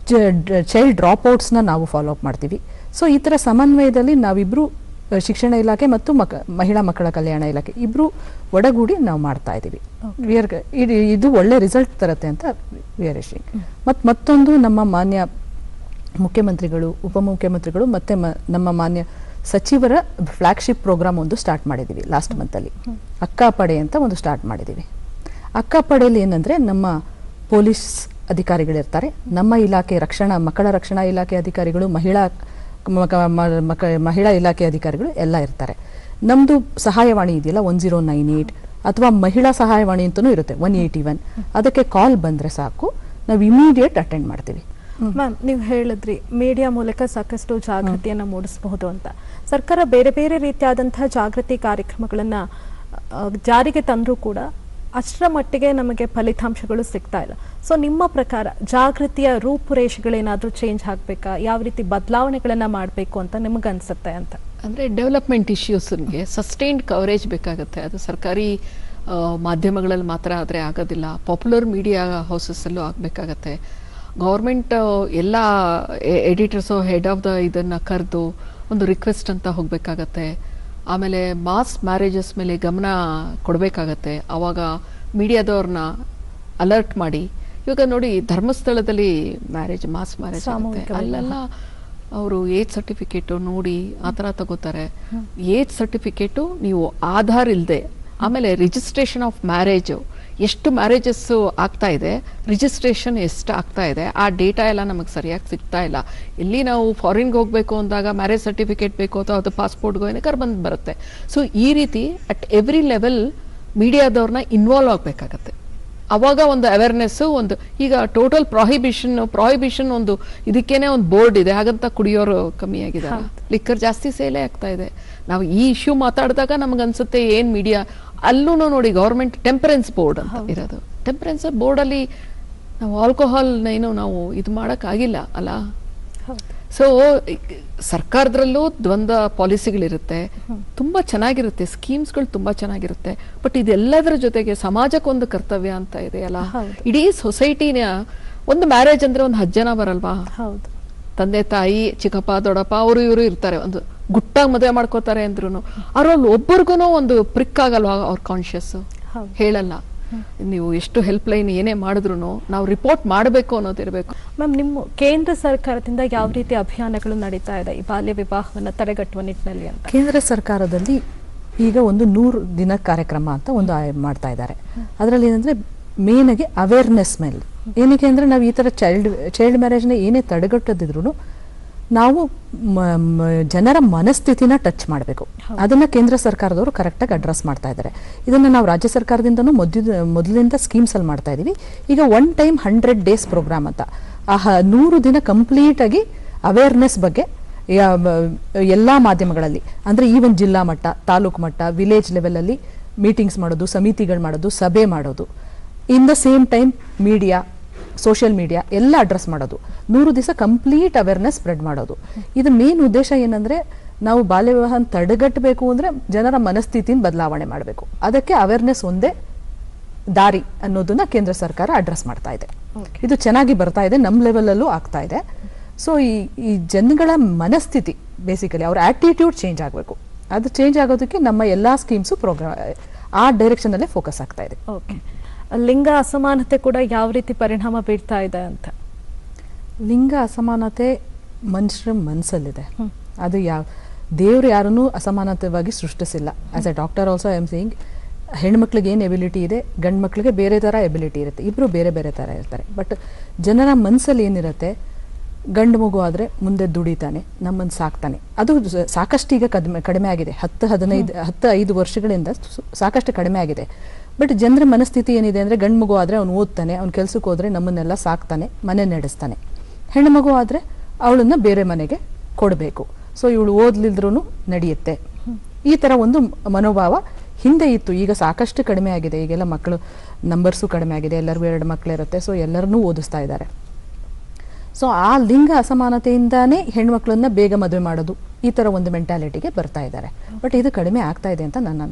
S5: ಚೈಲ್ಡ್ ಡ್ರಾಪ್ ಔಟ್ಸ್ನ ನಾವು ಫಾಲೋ ಅಪ್ ಮಾಡ್ತೀವಿ. ಸೊ ಈ ಥರ ಸಮನ್ವಯದಲ್ಲಿ ನಾವಿಬ್ಬರು ಶಿಕ್ಷಣ ಇಲಾಖೆ ಮತ್ತು ಮಹಿಳಾ ಮಕ್ಕಳ ಕಲ್ಯಾಣ ಇಲಾಖೆ ಇಬ್ಬರು ಒಡಗೂಡಿ ನಾವು ಮಾಡ್ತಾ ಇದ್ದೀವಿ. ಇದು ಒಳ್ಳೆ ರಿಸಲ್ಟ್ ತರುತ್ತೆ ಅಂತ ವಿ ಆರ್ ಇಶ್ಯೂಯಿಂಗ್. ಮತ್ತು ಮತ್ತೊಂದು ನಮ್ಮ ಮಾನ್ಯ ಮುಖ್ಯಮಂತ್ರಿಗಳು, ಉಪಮುಖ್ಯಮಂತ್ರಿಗಳು ಮತ್ತು ನಮ್ಮ ಮಾನ್ಯ ಸಚಿವರ ಫ್ಲ್ಯಾಗ್ಶಿಪ್ ಪ್ರೋಗ್ರಾಮ್ ಒಂದು ಸ್ಟಾರ್ಟ್ ಮಾಡಿದ್ದೀವಿ ಲಾಸ್ಟ್ ಮಂತಲ್ಲಿ. ಅಕ್ಕಾಪಡೆ ಅಂತ ಒಂದು ಸ್ಟಾರ್ಟ್ ಮಾಡಿದ್ದೀವಿ. ಅಕ್ಕಾಪಡೆಯಲ್ಲಿ ಏನಂದರೆ ನಮ್ಮ ಪೊಲೀಸ್ ಅಧಿಕಾರಿಗಳಿರ್ತಾರೆ, ನಮ್ಮ ಇಲಾಖೆ ಮಕ್ಕಳ ರಕ್ಷಣಾ ಇಲಾಖೆ ಅಧಿಕಾರಿಗಳು, ಮಹಿಳಾ ಇಲಾಖೆ ಅಧಿಕಾರಿಗಳು ಎಲ್ಲ ಇರ್ತಾರೆ. ನಮ್ಮದು ಸಹಾಯವಾಣಿ ಇದೆಯಲ್ಲ 1098 ಅಥವಾ ಮಹಿಳಾ ಸಹಾಯವಾಣಿ ಅಂತಲೂ ಇರುತ್ತೆ 181, ಅದಕ್ಕೆ ಕಾಲ್ ಬಂದರೆ ಸಾಕು, ನಾವು ಇಮಿಡಿಯೇಟ್ ಅಟೆಂಡ್ ಮಾಡ್ತೀವಿ.
S4: ಮ್ಯಾಮ್, ನೀವು ಹೇಳಿದ್ರಿ ಮೀಡಿಯಾ ಮೂಲಕ ಸಾಕಷ್ಟು ಜಾಗೃತಿಯನ್ನು ಮೂಡಿಸಬಹುದು ಅಂತ. ಸರ್ಕಾರ ಬೇರೆ ಬೇರೆ ರೀತಿಯಾದಂತಹ ಜಾಗೃತಿ ಕಾರ್ಯಕ್ರಮಗಳನ್ನ ಜಾರಿಗೆ ತಂದರೂ ಕೂಡ ಅಷ್ಟರ ಮಟ್ಟಿಗೆ ನಮಗೆ ಫಲಿತಾಂಶಗಳು ಸಿಗ್ತಾ ಇಲ್ಲ. ಸೊ ನಿಮ್ಮ ಪ್ರಕಾರ ಜಾಗೃತಿಯ ರೂಪುರೇಷೆಗಳೇನಾದರೂ ಚೇಂಜ್ ಆಗಬೇಕಾ, ಯಾವ ರೀತಿ ಬದಲಾವಣೆಗಳನ್ನ ಮಾಡಬೇಕು ಅಂತ ನಿಮಗನ್ಸುತ್ತೆ ಅಂತ?
S6: ಅಂದರೆ ಡೆವಲಪ್ಮೆಂಟ್ ಇಶ್ಯೂಸ್ಗೆ ಸಸ್ಟೈನ್ಡ್ ಕವರೇಜ್ ಬೇಕಾಗುತ್ತೆ. ಅದು ಸರ್ಕಾರಿ ಮಾಧ್ಯಮಗಳಲ್ಲಿ ಮಾತ್ರ ಆದರೆ ಆಗೋದಿಲ್ಲ, ಪಾಪ್ಯುಲರ್ ಮೀಡಿಯಾ ಹೌಸಸ್ಸಲ್ಲೂ ಆಗಬೇಕಾಗತ್ತೆ. ಗೌರ್ಮೆಂಟ್ ಎಲ್ಲ ಎಡಿಟರ್ಸು ಹೆಡ್ ಆಫ್ ಇದನ್ನು ಕರೆದು ಒಂದು ರಿಕ್ವೆಸ್ಟ್ ಅಂತ ಹೋಗಬೇಕಾಗತ್ತೆ. ಆಮೇಲೆ ಮಾಸ್ ಮ್ಯಾರೇಜಸ್ ಮೇಲೆ ಗಮನ ಕೊಡಬೇಕಾಗತ್ತೆ. ಆವಾಗ ಮೀಡಿಯಾದವ್ರನ್ನ ಅಲರ್ಟ್ ಮಾಡಿ, ಇವಾಗ ನೋಡಿ ಧರ್ಮಸ್ಥಳದಲ್ಲಿ ಮಾಸ್ ಮ್ಯಾರೇಜ್ ಆಗುತ್ತೆ, ಅಲ್ಲೆಲ್ಲ ಅವರು ಏಜ್ ಸರ್ಟಿಫಿಕೇಟು ನೋಡಿ ಆ ಥರ ತಗೋತಾರೆ. ಏಜ್ ಸರ್ಟಿಫಿಕೇಟು ನೀವು ಆಧಾರ್ ಇಲ್ಲದೆ, ಆಮೇಲೆ ರಿಜಿಸ್ಟ್ರೇಷನ್ ಆಫ್ ಮ್ಯಾರೇಜು, ಎಷ್ಟು ಮ್ಯಾರೇಜಸ್ಸು ಆಗ್ತಾ ಇದೆ, ರಿಜಿಸ್ಟ್ರೇಷನ್ ಎಷ್ಟು ಆಗ್ತಾ ಇದೆ, ಆ ಡೇಟಾ ಎಲ್ಲ ನಮಗೆ ಸರಿಯಾಗಿ ಸಿಗ್ತಾ ಇಲ್ಲ. ಇಲ್ಲಿ ನಾವು ಫಾರಿನ್ಗೆ ಹೋಗಬೇಕು ಅಂದಾಗ ಮ್ಯಾರೇಜ್ ಸರ್ಟಿಫಿಕೇಟ್ ಬೇಕು ಅಥವಾ ಅದು ಪಾಸ್ಪೋರ್ಟ್ಗೋ ಏನಕ್ಕಾರು ಬರುತ್ತೆ. ಸೊ ಈ ರೀತಿ ಅಟ್ ಎವ್ರಿ ಲೆವೆಲ್ ಮೀಡಿಯಾದವ್ರನ್ನ ಇನ್ವಾಲ್ವ್ ಆಗಬೇಕಾಗತ್ತೆ. ಅವಾಗ ಒಂದು ಅವೇರ್ನೆಸ್ಸು, ಒಂದು ಈಗ ಟೋಟಲ್ ಪ್ರಾಹಿಬಿಷನ್ ಒಂದು ಇದಕ್ಕೇನೆ ಒಂದು ಬೋರ್ಡ್ ಇದೆ, ಹಾಗಂತ ಕುಡಿಯೋರು ಕಮ್ಮಿ ಆಗಿದ್ದಾರೆ, ಲಿಕ್ಕರ್ ಜಾಸ್ತಿ ಸೇಲೇ ಆಗ್ತಾ ಇದೆ. ನಾವು ಈ ಇಶ್ಯೂ ಮಾತಾಡಿದಾಗ ನಮಗನ್ಸುತ್ತೆ ಏನು ಮೀಡಿಯಾ, ಅಲ್ಲೂ ನೋಡಿ ಗೌರ್ಮೆಂಟ್ ಟೆಂಪರೆನ್ಸ್ ಬೋರ್ಡ್ ಅಂತ ಇರೋದು. ಟೆಂಪರೆನ್ಸ್ ಬೋರ್ಡಲ್ಲಿ ನಾವು ಆಲ್ಕೋಹಾಲ್ ಏನು ನಾವು ಇದು ಮಾಡೋಕ್ಕಾಗಿಲ್ಲ ಅಲ್ಲ. ಸೊ ಸರ್ಕಾರದಲ್ಲೂ ದ್ವಂದ್ವ ಪಾಲಿಸಿಗಳಿರುತ್ತೆ, ತುಂಬ ಚೆನ್ನಾಗಿರುತ್ತೆ, ಸ್ಕೀಮ್ಸ್ಗಳು ತುಂಬ ಚೆನ್ನಾಗಿರುತ್ತೆ. ಬಟ್ ಇದೆಲ್ಲದರ ಜೊತೆಗೆ ಸಮಾಜಕ್ಕೊಂದು ಕರ್ತವ್ಯ ಅಂತ ಇದೆಯಲ್ಲ. ಇಡೀ ಸೊಸೈಟಿನ ಒಂದು ಮ್ಯಾರೇಜ್ ಅಂದ್ರೆ ಒಂದು 10 ಜನ ಬರಲ್ವಾ? ತಂದೆ ತಾಯಿ ಚಿಕ್ಕಪ್ಪ ದೊಡ್ಡಪ್ಪ ಅವರು ಇವರು ಇರ್ತಾರೆ, ಒಂದು ಗುಟ್ಟಾಗಿ ಮದುವೆ ಮಾಡ್ಕೋತಾರೆ ಅಂದ್ರೂ ಅವ್ರಲ್ಲಿ ಒಬ್ಬರಿಗೂ ಒಂದು ಪ್ರಿಕ್ ಆಗಲ್ವಾ? ಅವ್ರ ಕಾನ್ಶಿಯಸ್ ಹೇಳಲ್ಲ. ನೀವು ಎಷ್ಟು ಹೆಲ್ಪ್ ಲೈನ್ ಏನೇ ಮಾಡಿದ್ರು ನಾವು ರಿಪೋರ್ಟ್ ಮಾಡಬೇಕು ಅನ್ನೋದಿರಬೇಕು.
S4: ಮ್ಯಾಮ್, ನಿಮ್ಮ ಕೇಂದ್ರ ಸರ್ಕಾರದಿಂದ ಯಾವ ರೀತಿ ಅಭಿಯಾನಗಳು ನಡೀತಾ ಇದೆ ಈ ಬಾಲ್ಯ ವಿವಾಹವನ್ನು ತಡೆಗಟ್ಟುವ ನಿಟ್ಟಿನಲ್ಲಿ ಅಂತ?
S5: ಕೇಂದ್ರ ಸರ್ಕಾರದಲ್ಲಿ ಈಗ ಒಂದು 100 ದಿನ ಕಾರ್ಯಕ್ರಮ ಅಂತ ಒಂದು ಮಾಡ್ತಾ ಇದ್ದಾರೆ. ಅದರಲ್ಲಿ ಏನಂದ್ರೆ ಮೇನ್ ಆಗಿ ಅವೇರ್ನೆಸ್ ಮೇಲೆ, ಏನಕ್ಕೆ ಅಂದ್ರೆ ನಾವು ಈ ತರ ಚೈಲ್ಡ್ ಮ್ಯಾರೇಜ್ನ ಏನೇ ತಡೆಗಟ್ಟದಿದ್ರು ನಾವು ಜನರ ಮನಸ್ಥಿತಿನ ಟಚ್ ಮಾಡಬೇಕು. ಅದನ್ನ ಕೇಂದ್ರ ಸರ್ಕಾರದವರು ಕರೆಕ್ಟಾಗಿ ಅಡ್ರೆಸ್ ಮಾಡ್ತಾ ಇದ್ದಾರೆ. ಇದನ್ನ ನಾವು ರಾಜ್ಯ ಸರ್ಕಾರದಿಂದನೂ ಮೊದಲಿಂದ ಸ್ಕೀಮ್ಸ್ ಅಲ್ಲಿ ಮಾಡ್ತಾ ಇದೀವಿ. ಈಗ 1 ಟೈಮ್ 100 ಡೇಸ್ ಪ್ರೋಗ್ರಾಮ್ ಅಂತ 100 ದಿನ ಕಂಪ್ಲೀಟ್ ಆಗಿ ಅವೇರ್ನೆಸ್ ಬಗ್ಗೆ ಎಲ್ಲಾ ಮಾಧ್ಯಮಗಳಲ್ಲಿ, ಅಂದ್ರೆ ಈವನ್ ಜಿಲ್ಲಾ ಮಟ್ಟ, ತಾಲೂಕು ಮಟ್ಟ, ವಿಲೇಜ್ ಲೆವೆಲ್ ಅಲ್ಲಿ ಮೀಟಿಂಗ್ಸ್ ಮಾಡೋದು, ಸಮಿತಿಗಳು ಮಾಡೋದು, ಸಭೆ ಮಾಡೋದು, in the same time media, social media ಎಲ್ಲ ಅಡ್ರೆಸ್ ಮಾಡೋದು, 100 ದಿವಸ ಕಂಪ್ಲೀಟ್ ಅವೇರ್ನೆಸ್ ಸ್ಪ್ರೆಡ್ ಮಾಡೋದು. ಇದು ಮೇನ್ ಉದ್ದೇಶ ಏನಂದ್ರೆ ನಾವು ಬಾಲ್ಯ ವಿವಾಹ ತಡೆಗಟ್ಟಬೇಕು ಅಂದ್ರೆ ಜನರ ಮನಸ್ಥಿತಿನ ಬದಲಾವಣೆ ಮಾಡಬೇಕು. ಅದಕ್ಕೆ ಅವೇರ್ನೆಸ್ ಒಂದೇ ದಾರಿ ಅನ್ನೋದನ್ನ ಕೇಂದ್ರ ಸರ್ಕಾರ ಅಡ್ರೆಸ್ ಮಾಡ್ತಾ ಇದೆ. ಇದು ಚೆನ್ನಾಗಿ ಬರ್ತಾ ಇದೆ, ನಮ್ಮ ಲೆವೆಲಲ್ಲೂ ಆಗ್ತಾ ಇದೆ. ಸೊ ಈ ಜನಗಳ ಮನಸ್ಥಿತಿ, ಬೇಸಿಕಲಿ ಅವ್ರ ಆಟಿಟ್ಯೂಡ್ ಚೇಂಜ್ ಆಗಬೇಕು. ಅದು ಚೇಂಜ್ ಆಗೋದಕ್ಕೆ ನಮ್ಮ ಎಲ್ಲಾ ಸ್ಕೀಮ್ಸು ಪ್ರೋಗ್ರಾಮ್ ಆ ಡೈರೆಕ್ಷನ್ ಅಲ್ಲೇ ಫೋಕಸ್ ಆಗ್ತಾ ಇದೆ.
S4: ಓಕೆ, ಲಿಂಗ ಅಸಮಾನತೆ ಕೂಡ ಯಾವ ರೀತಿ ಪರಿಣಾಮ ಬೀರ್ತಾ ಇದೆ ಅಂತ?
S5: ಲಿಂಗ ಅಸಮಾನತೆ ಮನುಷ್ಯರ ಮನಸ್ಸಲ್ಲಿದೆ. ಅದು ದೇವ್ರು ಯಾರನ್ನೂ ಅಸಮಾನತೆವಾಗಿ ಸೃಷ್ಟಿಸಿಲ್ಲ. As a doctor also I am saying, ಹೆಣ್ಮಕ್ಳಿಗೆ ಏನು ಎಬಿಲಿಟಿ ಇದೆ, ಗಂಡು ಮಕ್ಳಿಗೆ ಬೇರೆ ಥರ ಎಬಿಲಿಟಿ ಇರುತ್ತೆ, ಇಬ್ಬರು ಬೇರೆ ಬೇರೆ ಥರ ಇರ್ತಾರೆ. ಬಟ್ ಜನರ ಮನಸ್ಸಲ್ಲಿ ಏನಿರುತ್ತೆ, ಗಂಡು ಮಗು ಆದರೆ ಮುಂದೆ ದುಡಿತಾನೆ, ನಮ್ಮನ್ನು ಸಾಕ್ತಾನೆ. ಅದು ಸಾಕಷ್ಟು ಈಗ ಕಡಿಮೆ ಆಗಿದೆ. 10-15 ವರ್ಷಗಳಿಂದ ಸಾಕಷ್ಟು ಕಡಿಮೆ ಆಗಿದೆ. ಬಟ್ ಜನರ ಮನಸ್ಥಿತಿ ಏನಿದೆ ಅಂದರೆ, ಗಂಡು ಮಗು ಆದರೆ ಅವ್ನು ಓದ್ತಾನೆ, ಅವ್ನು ಕೆಲ್ಸಕ್ಕೆ ಹೋದರೆ ನಮ್ಮನ್ನೆಲ್ಲ ಸಾಕ್ತಾನೆ, ಮನೆ ನಡೆಸ್ತಾನೆ. ಹೆಣ್ಣು ಮಗು ಆದರೆ ಅವಳನ್ನು ಬೇರೆ ಮನೆಗೆ ಕೊಡಬೇಕು, ಸೊ ಇವಳು ಓದ್ಲಿದ್ರೂ ನಡೆಯುತ್ತೆ. ಈ ಥರ ಒಂದು ಮನೋಭಾವ ಹಿಂದೆ ಇತ್ತು, ಈಗ ಸಾಕಷ್ಟು ಕಡಿಮೆ ಆಗಿದೆ. ಈಗೆಲ್ಲ ಮಕ್ಕಳು ನಂಬರ್ಸು ಕಡಿಮೆ ಆಗಿದೆ, ಎಲ್ಲರಿಗೂ 2 ಮಕ್ಕಳಿರುತ್ತೆ, ಸೊ ಎಲ್ಲರನ್ನೂ ಓದಿಸ್ತಾ ಇದ್ದಾರೆ. ಸೊ ಆ ಲಿಂಗ ಅಸಮಾನತೆಯಿಂದಾನೇ ಹೆಣ್ಮಕ್ಳನ್ನ ಬೇಗ ಮದುವೆ ಮಾಡೋದು, ಈ ಥರ ಒಂದು ಮೆಂಟಾಲಿಟಿಗೆ ಬರ್ತಾ ಇದ್ದಾರೆ. ಬಟ್ ಇದು ಕಡಿಮೆ ಆಗ್ತಾ ಇದೆ ಅಂತ ನಾನು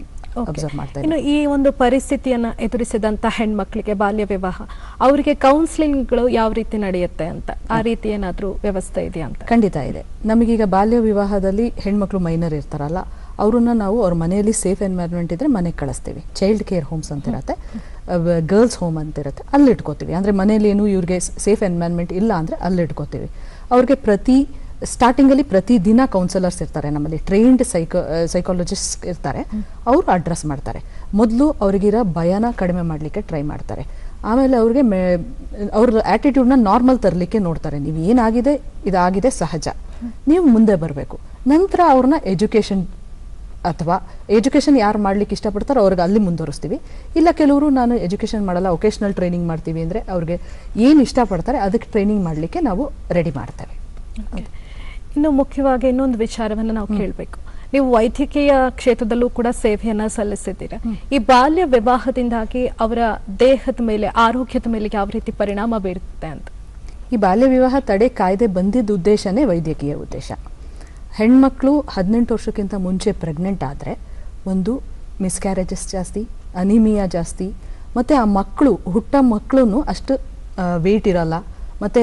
S5: ಅಬ್ಸರ್ವ್ ಮಾಡ್ತಾ ಇದ್ದೀನಿ.
S4: ಇನ್ನು ಈ ಒಂದು ಪರಿಸ್ಥಿತಿಯನ್ನ ಎದುರಿಸಿದಂತ ಹೆಣ್ಮಕ್ಳಿಗೆ ಬಾಲ್ಯ ವಿವಾಹ, ಅವರಿಗೆ ಕೌನ್ಸಿಲಿಂಗ್ಗಳು ಯಾವ ರೀತಿ ನಡೆಯುತ್ತೆ ಅಂತ, ಆ ರೀತಿ ಏನಾದರೂ ವ್ಯವಸ್ಥೆ ಇದೆಯಾ ಅಂತ?
S5: ಖಂಡಿತ ಇದೆ. ನಮಗೀಗ ಬಾಲ್ಯ ವಿವಾಹದಲ್ಲಿ ಹೆಣ್ಮಕ್ಳು ಮೈನರ್ ಇರ್ತಾರಲ್ಲ, ಅವ್ರನ್ನ ನಾವು ಅವ್ರ ಮನೆಯಲ್ಲಿ ಸೇಫ್ ಎನ್ವೈರ್ಮೆಂಟ್ ಇದ್ರೆ ಮನೆಗೆ ಕಳಿಸ್ತೀವಿ. ಚೈಲ್ಡ್ ಕೇರ್ ಹೋಮ್ಸ್ ಅಂತ ಇರತ್ತೆ. ಗರ್ಲ್ಸ್ ಹೋಮ್ ಅಂತ ಇರುತ್ತೆ, ಅಲ್ಲಿ ಇಟ್ಕೋತೀವಿ. ಅಂದರೆ ಮನೇಲಿ ಏನು ಇವ್ರಿಗೆ ಸೇಫ್ ಎನ್ವೈರ್ನ್ಮೆಂಟ್ ಇಲ್ಲ ಅಂದರೆ ಅಲ್ಲಿ ಇಟ್ಕೋತೀವಿ. ಅವ್ರಿಗೆ ಸ್ಟಾರ್ಟಿಂಗಲ್ಲಿ ಪ್ರತಿ ದಿನ ಕೌನ್ಸಿಲರ್ಸ್ ಇರ್ತಾರೆ, ನಮ್ಮಲ್ಲಿ ಟ್ರೈನ್ಡ್ ಸೈಕಾಲಜಿಸ್ಟ್ ಇರ್ತಾರೆ. ಅವರು ಅಡ್ರೆಸ್ ಮಾಡ್ತಾರೆ. ಮೊದಲು ಅವ್ರಿಗಿರೋ ಭಯನ ಕಡಿಮೆ ಮಾಡಲಿಕ್ಕೆ ಟ್ರೈ ಮಾಡ್ತಾರೆ. ಆಮೇಲೆ ಅವ್ರಿಗೆ ಅವ್ರ ಆ್ಯಟಿಟ್ಯೂಡ್ನ ನಾರ್ಮಲ್ ತರಲಿಕ್ಕೆ ನೋಡ್ತಾರೆ. ನೀವು ಏನಾಗಿದೆ ಇದಾಗಿದೆ ಸಹಜ, ನೀವು ಮುಂದೆ ಬರಬೇಕು. ನಂತರ ಅವ್ರನ್ನ ಎಜುಕೇಷನ್ ಯಾರು ಮಾಡ್ಲಿಕ್ಕೆ ಇಷ್ಟಪಡ್ತಾರೋ ಅವ್ರಿಗೆ ಅಲ್ಲಿ ಮುಂದುವರಿಸ್ತೀವಿ. ಇಲ್ಲ ಕೆಲವರು ನಾನು ಎಜುಕೇಷನ್ ಮಾಡಲ್ಲ, ವೊಕೇಶನಲ್ ಟ್ರೈನಿಂಗ್ ಮಾಡ್ತೀವಿ ಅಂದರೆ ಅವ್ರಿಗೆ ಏನು ಇಷ್ಟಪಡ್ತಾರೆ ಅದಕ್ಕೆ ಟ್ರೈನಿಂಗ್ ಮಾಡಲಿಕ್ಕೆ ನಾವು ರೆಡಿ ಮಾಡ್ತೇವೆ.
S4: ಇನ್ನು ಮುಖ್ಯವಾಗಿ ಇನ್ನೊಂದು ವಿಚಾರವನ್ನು ನಾವು ಕೇಳಬೇಕು. ನೀವು ವೈದ್ಯಕೀಯ ಕ್ಷೇತ್ರದಲ್ಲೂ ಕೂಡ ಸೇವೆಯನ್ನ ಸಲ್ಲಿಸಿದ್ದೀರಾ. ಈ ಬಾಲ್ಯ ವಿವಾಹದಿಂದಾಗಿ ಅವರ ದೇಹದ ಮೇಲೆ, ಆರೋಗ್ಯದ ಮೇಲೆ ಯಾವ ರೀತಿ ಪರಿಣಾಮ ಬೀರುತ್ತೆ ಅಂತ?
S5: ಈ ಬಾಲ್ಯ ವಿವಾಹ ತಡೆ ಕಾಯ್ದೆ ಬಂದಿದ್ದ ಉದ್ದೇಶನೇ ವೈದ್ಯಕೀಯ ಉದ್ದೇಶ. ಹೆಣ್ಮಕ್ಳು 18 ವರ್ಷಕ್ಕಿಂತ ಮುಂಚೆ ಪ್ರೆಗ್ನೆಂಟ್ ಆದರೆ ಒಂದು ಮಿಸ್ಕ್ಯಾರೇಜಸ್ ಜಾಸ್ತಿ, ಅನಿಮಿಯಾ ಜಾಸ್ತಿ, ಮತ್ತು ಆ ಮಕ್ಕಳು ಮಕ್ಕಳು ಅಷ್ಟು ವೆಯ್ಟ್ ಇರಲ್ಲ, ಮತ್ತು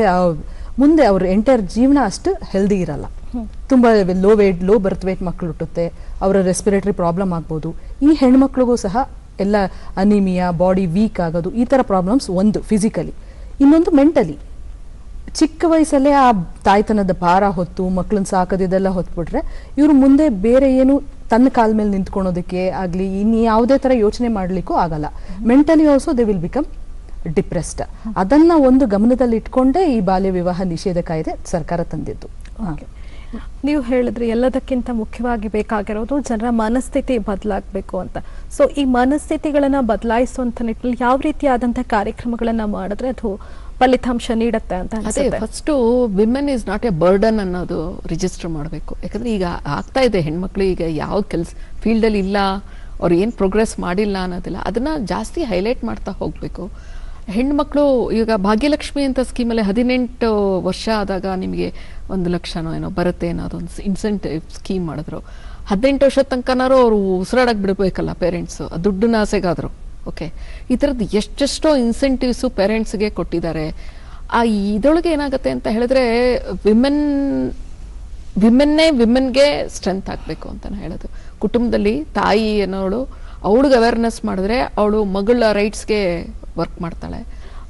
S5: ಮುಂದೆ ಅವ್ರ ಎಂಟೈರ್ ಜೀವನ ಅಷ್ಟು ಹೆಲ್ದಿ ಇರಲ್ಲ. ತುಂಬ ಲೋ ಬರ್ತ್ ವೇಟ್ ಮಕ್ಕಳು ಹುಟ್ಟುತ್ತೆ, ಅವರ ರೆಸ್ಪಿರೇಟರಿ ಪ್ರಾಬ್ಲಮ್ ಆಗ್ಬೋದು. ಈ ಹೆಣ್ಮಕ್ಳಿಗೂ ಸಹ ಎಲ್ಲ ಅನಿಮಿಯಾ, ಬಾಡಿ ವೀಕ್ ಆಗೋದು, ಈ ಥರ ಪ್ರಾಬ್ಲಮ್ಸ್ ಒಂದು ಫಿಸಿಕಲಿ. ಇನ್ನೊಂದು ಮೆಂಟಲಿ. ಚಿಕ್ಕ ವಯಸ್ಸಲ್ಲೇ ಆ ತಾಯ್ತನದ ಭಾರ ಹೊತ್ತು ಮಕ್ಕಳನ್ನ ಸಾಕೋದಿದೆಲ್ಲ ಹೊತ್ಬಿಟ್ರೆ ಇವರು ಮುಂದೆ ಬೇರೆ ಏನು ತನ್ನ ಕಾಲ ಮೇಲೆ ನಿಂತ್ಕೊಳೋದಕ್ಕೆ ಆಗಲಿ ಇನ್ನು ಯಾವುದೇ ಥರ ಯೋಚನೆ ಮಾಡಲಿಕ್ಕೂ ಆಗಲ್ಲ. Mentally also they will become depressed. ಅದನ್ನ ಒಂದು ಗಮನದಲ್ಲಿ ಇಟ್ಕೊಂಡೇ ಈ ಬಾಲ್ಯ ವಿವಾಹ ನಿಷೇಧ ಕಾಯ್ದೆ ಸರ್ಕಾರ ತಂದಿದ್ದು.
S4: ನೀವು ಹೇಳಿದ್ರಿ ಎಲ್ಲದಕ್ಕಿಂತ ಮುಖ್ಯವಾಗಿ ಬೇಕಾಗಿರೋದು ಜನರ ಮನಸ್ಥಿತಿ ಬದಲಾಗಬೇಕು ಅಂತ. ಸೊ ಈ ಮನಸ್ಥಿತಿಗಳನ್ನ ಬದಲಾಯಿಸುವಂತ ನಿಟ್ಟಿನಲ್ಲಿ ಯಾವ ರೀತಿಯಾದಂತಹ ಕಾರ್ಯಕ್ರಮಗಳನ್ನ ಮಾಡಿದ್ರೆ ಅದು ಫಲಿತಾಂಶ ನೀಡುತ್ತೆ ಅಂತ ಅನ್ಸುತ್ತೆ?
S6: First women is not A burden ಅನ್ನೋದು ರಿಜಿಸ್ಟರ್ ಮಾಡಬೇಕು. ಯಾಕಂದ್ರೆ ಈಗ ಆಗ್ತಾ ಇದೆ, ಹೆಣ್ಮಕ್ಳು ಈಗ ಯಾವ ಕೆಲಸ ಫೀಲ್ಡಲ್ಲಿ ಇಲ್ಲ, ಅವ್ರು ಏನು ಪ್ರೋಗ್ರೆಸ್ ಮಾಡಿಲ್ಲ ಅನ್ನೋದಿಲ್ಲ, ಅದನ್ನ ಜಾಸ್ತಿ ಹೈಲೈಟ್ ಮಾಡ್ತಾ ಹೋಗಬೇಕು. ಹೆಣ್ಮಕ್ಳು ಈಗ ಭಾಗ್ಯಲಕ್ಷ್ಮಿ ಅಂತ ಸ್ಕೀಮಲ್ಲಿ 18 ವರ್ಷ ಆದಾಗ ನಿಮಗೆ 1 ಲಕ್ಷನೋ ಏನೋ ಬರುತ್ತೆ ಅನ್ನೋದೊಂದು ಇನ್ಸೆಂಟಿವ್ ಸ್ಕೀಮ್ ಮಾಡಿದ್ರು. 18 ವರ್ಷದ ತನಕನಾರು ಅವರು ಉಸಿರಾಡಕ್ಕೆ ಬಿಡಬೇಕಲ್ಲ ಪೇರೆಂಟ್ಸು, ದುಡ್ಡನ್ನ ಆಸೆಗಾದ್ರು. ಓಕೆ, ಈ ಥರದ್ದು ಎಷ್ಟೆಷ್ಟೋ ಇನ್ಸೆಂಟಿವ್ಸು ಪೇರೆಂಟ್ಸ್ಗೆ ಕೊಟ್ಟಿದ್ದಾರೆ. ಇದರೊಳಗೆ ಏನಾಗುತ್ತೆ ಅಂತ ಹೇಳಿದ್ರೆ ವಿಮೆನ್ಗೆ ಸ್ಟ್ರೆಂತ್ ಆಗಬೇಕು ಅಂತ ಹೇಳೋದು. ಕುಟುಂಬದಲ್ಲಿ ತಾಯಿ ಅನ್ನೋಳು ಅವಳಿಗೆ ಅವೇರ್ನೆಸ್ ಮಾಡಿದ್ರೆ ಅವಳು ಮಗಳ ರೈಟ್ಸ್ಗೆ ವರ್ಕ್ ಮಾಡ್ತಾಳೆ.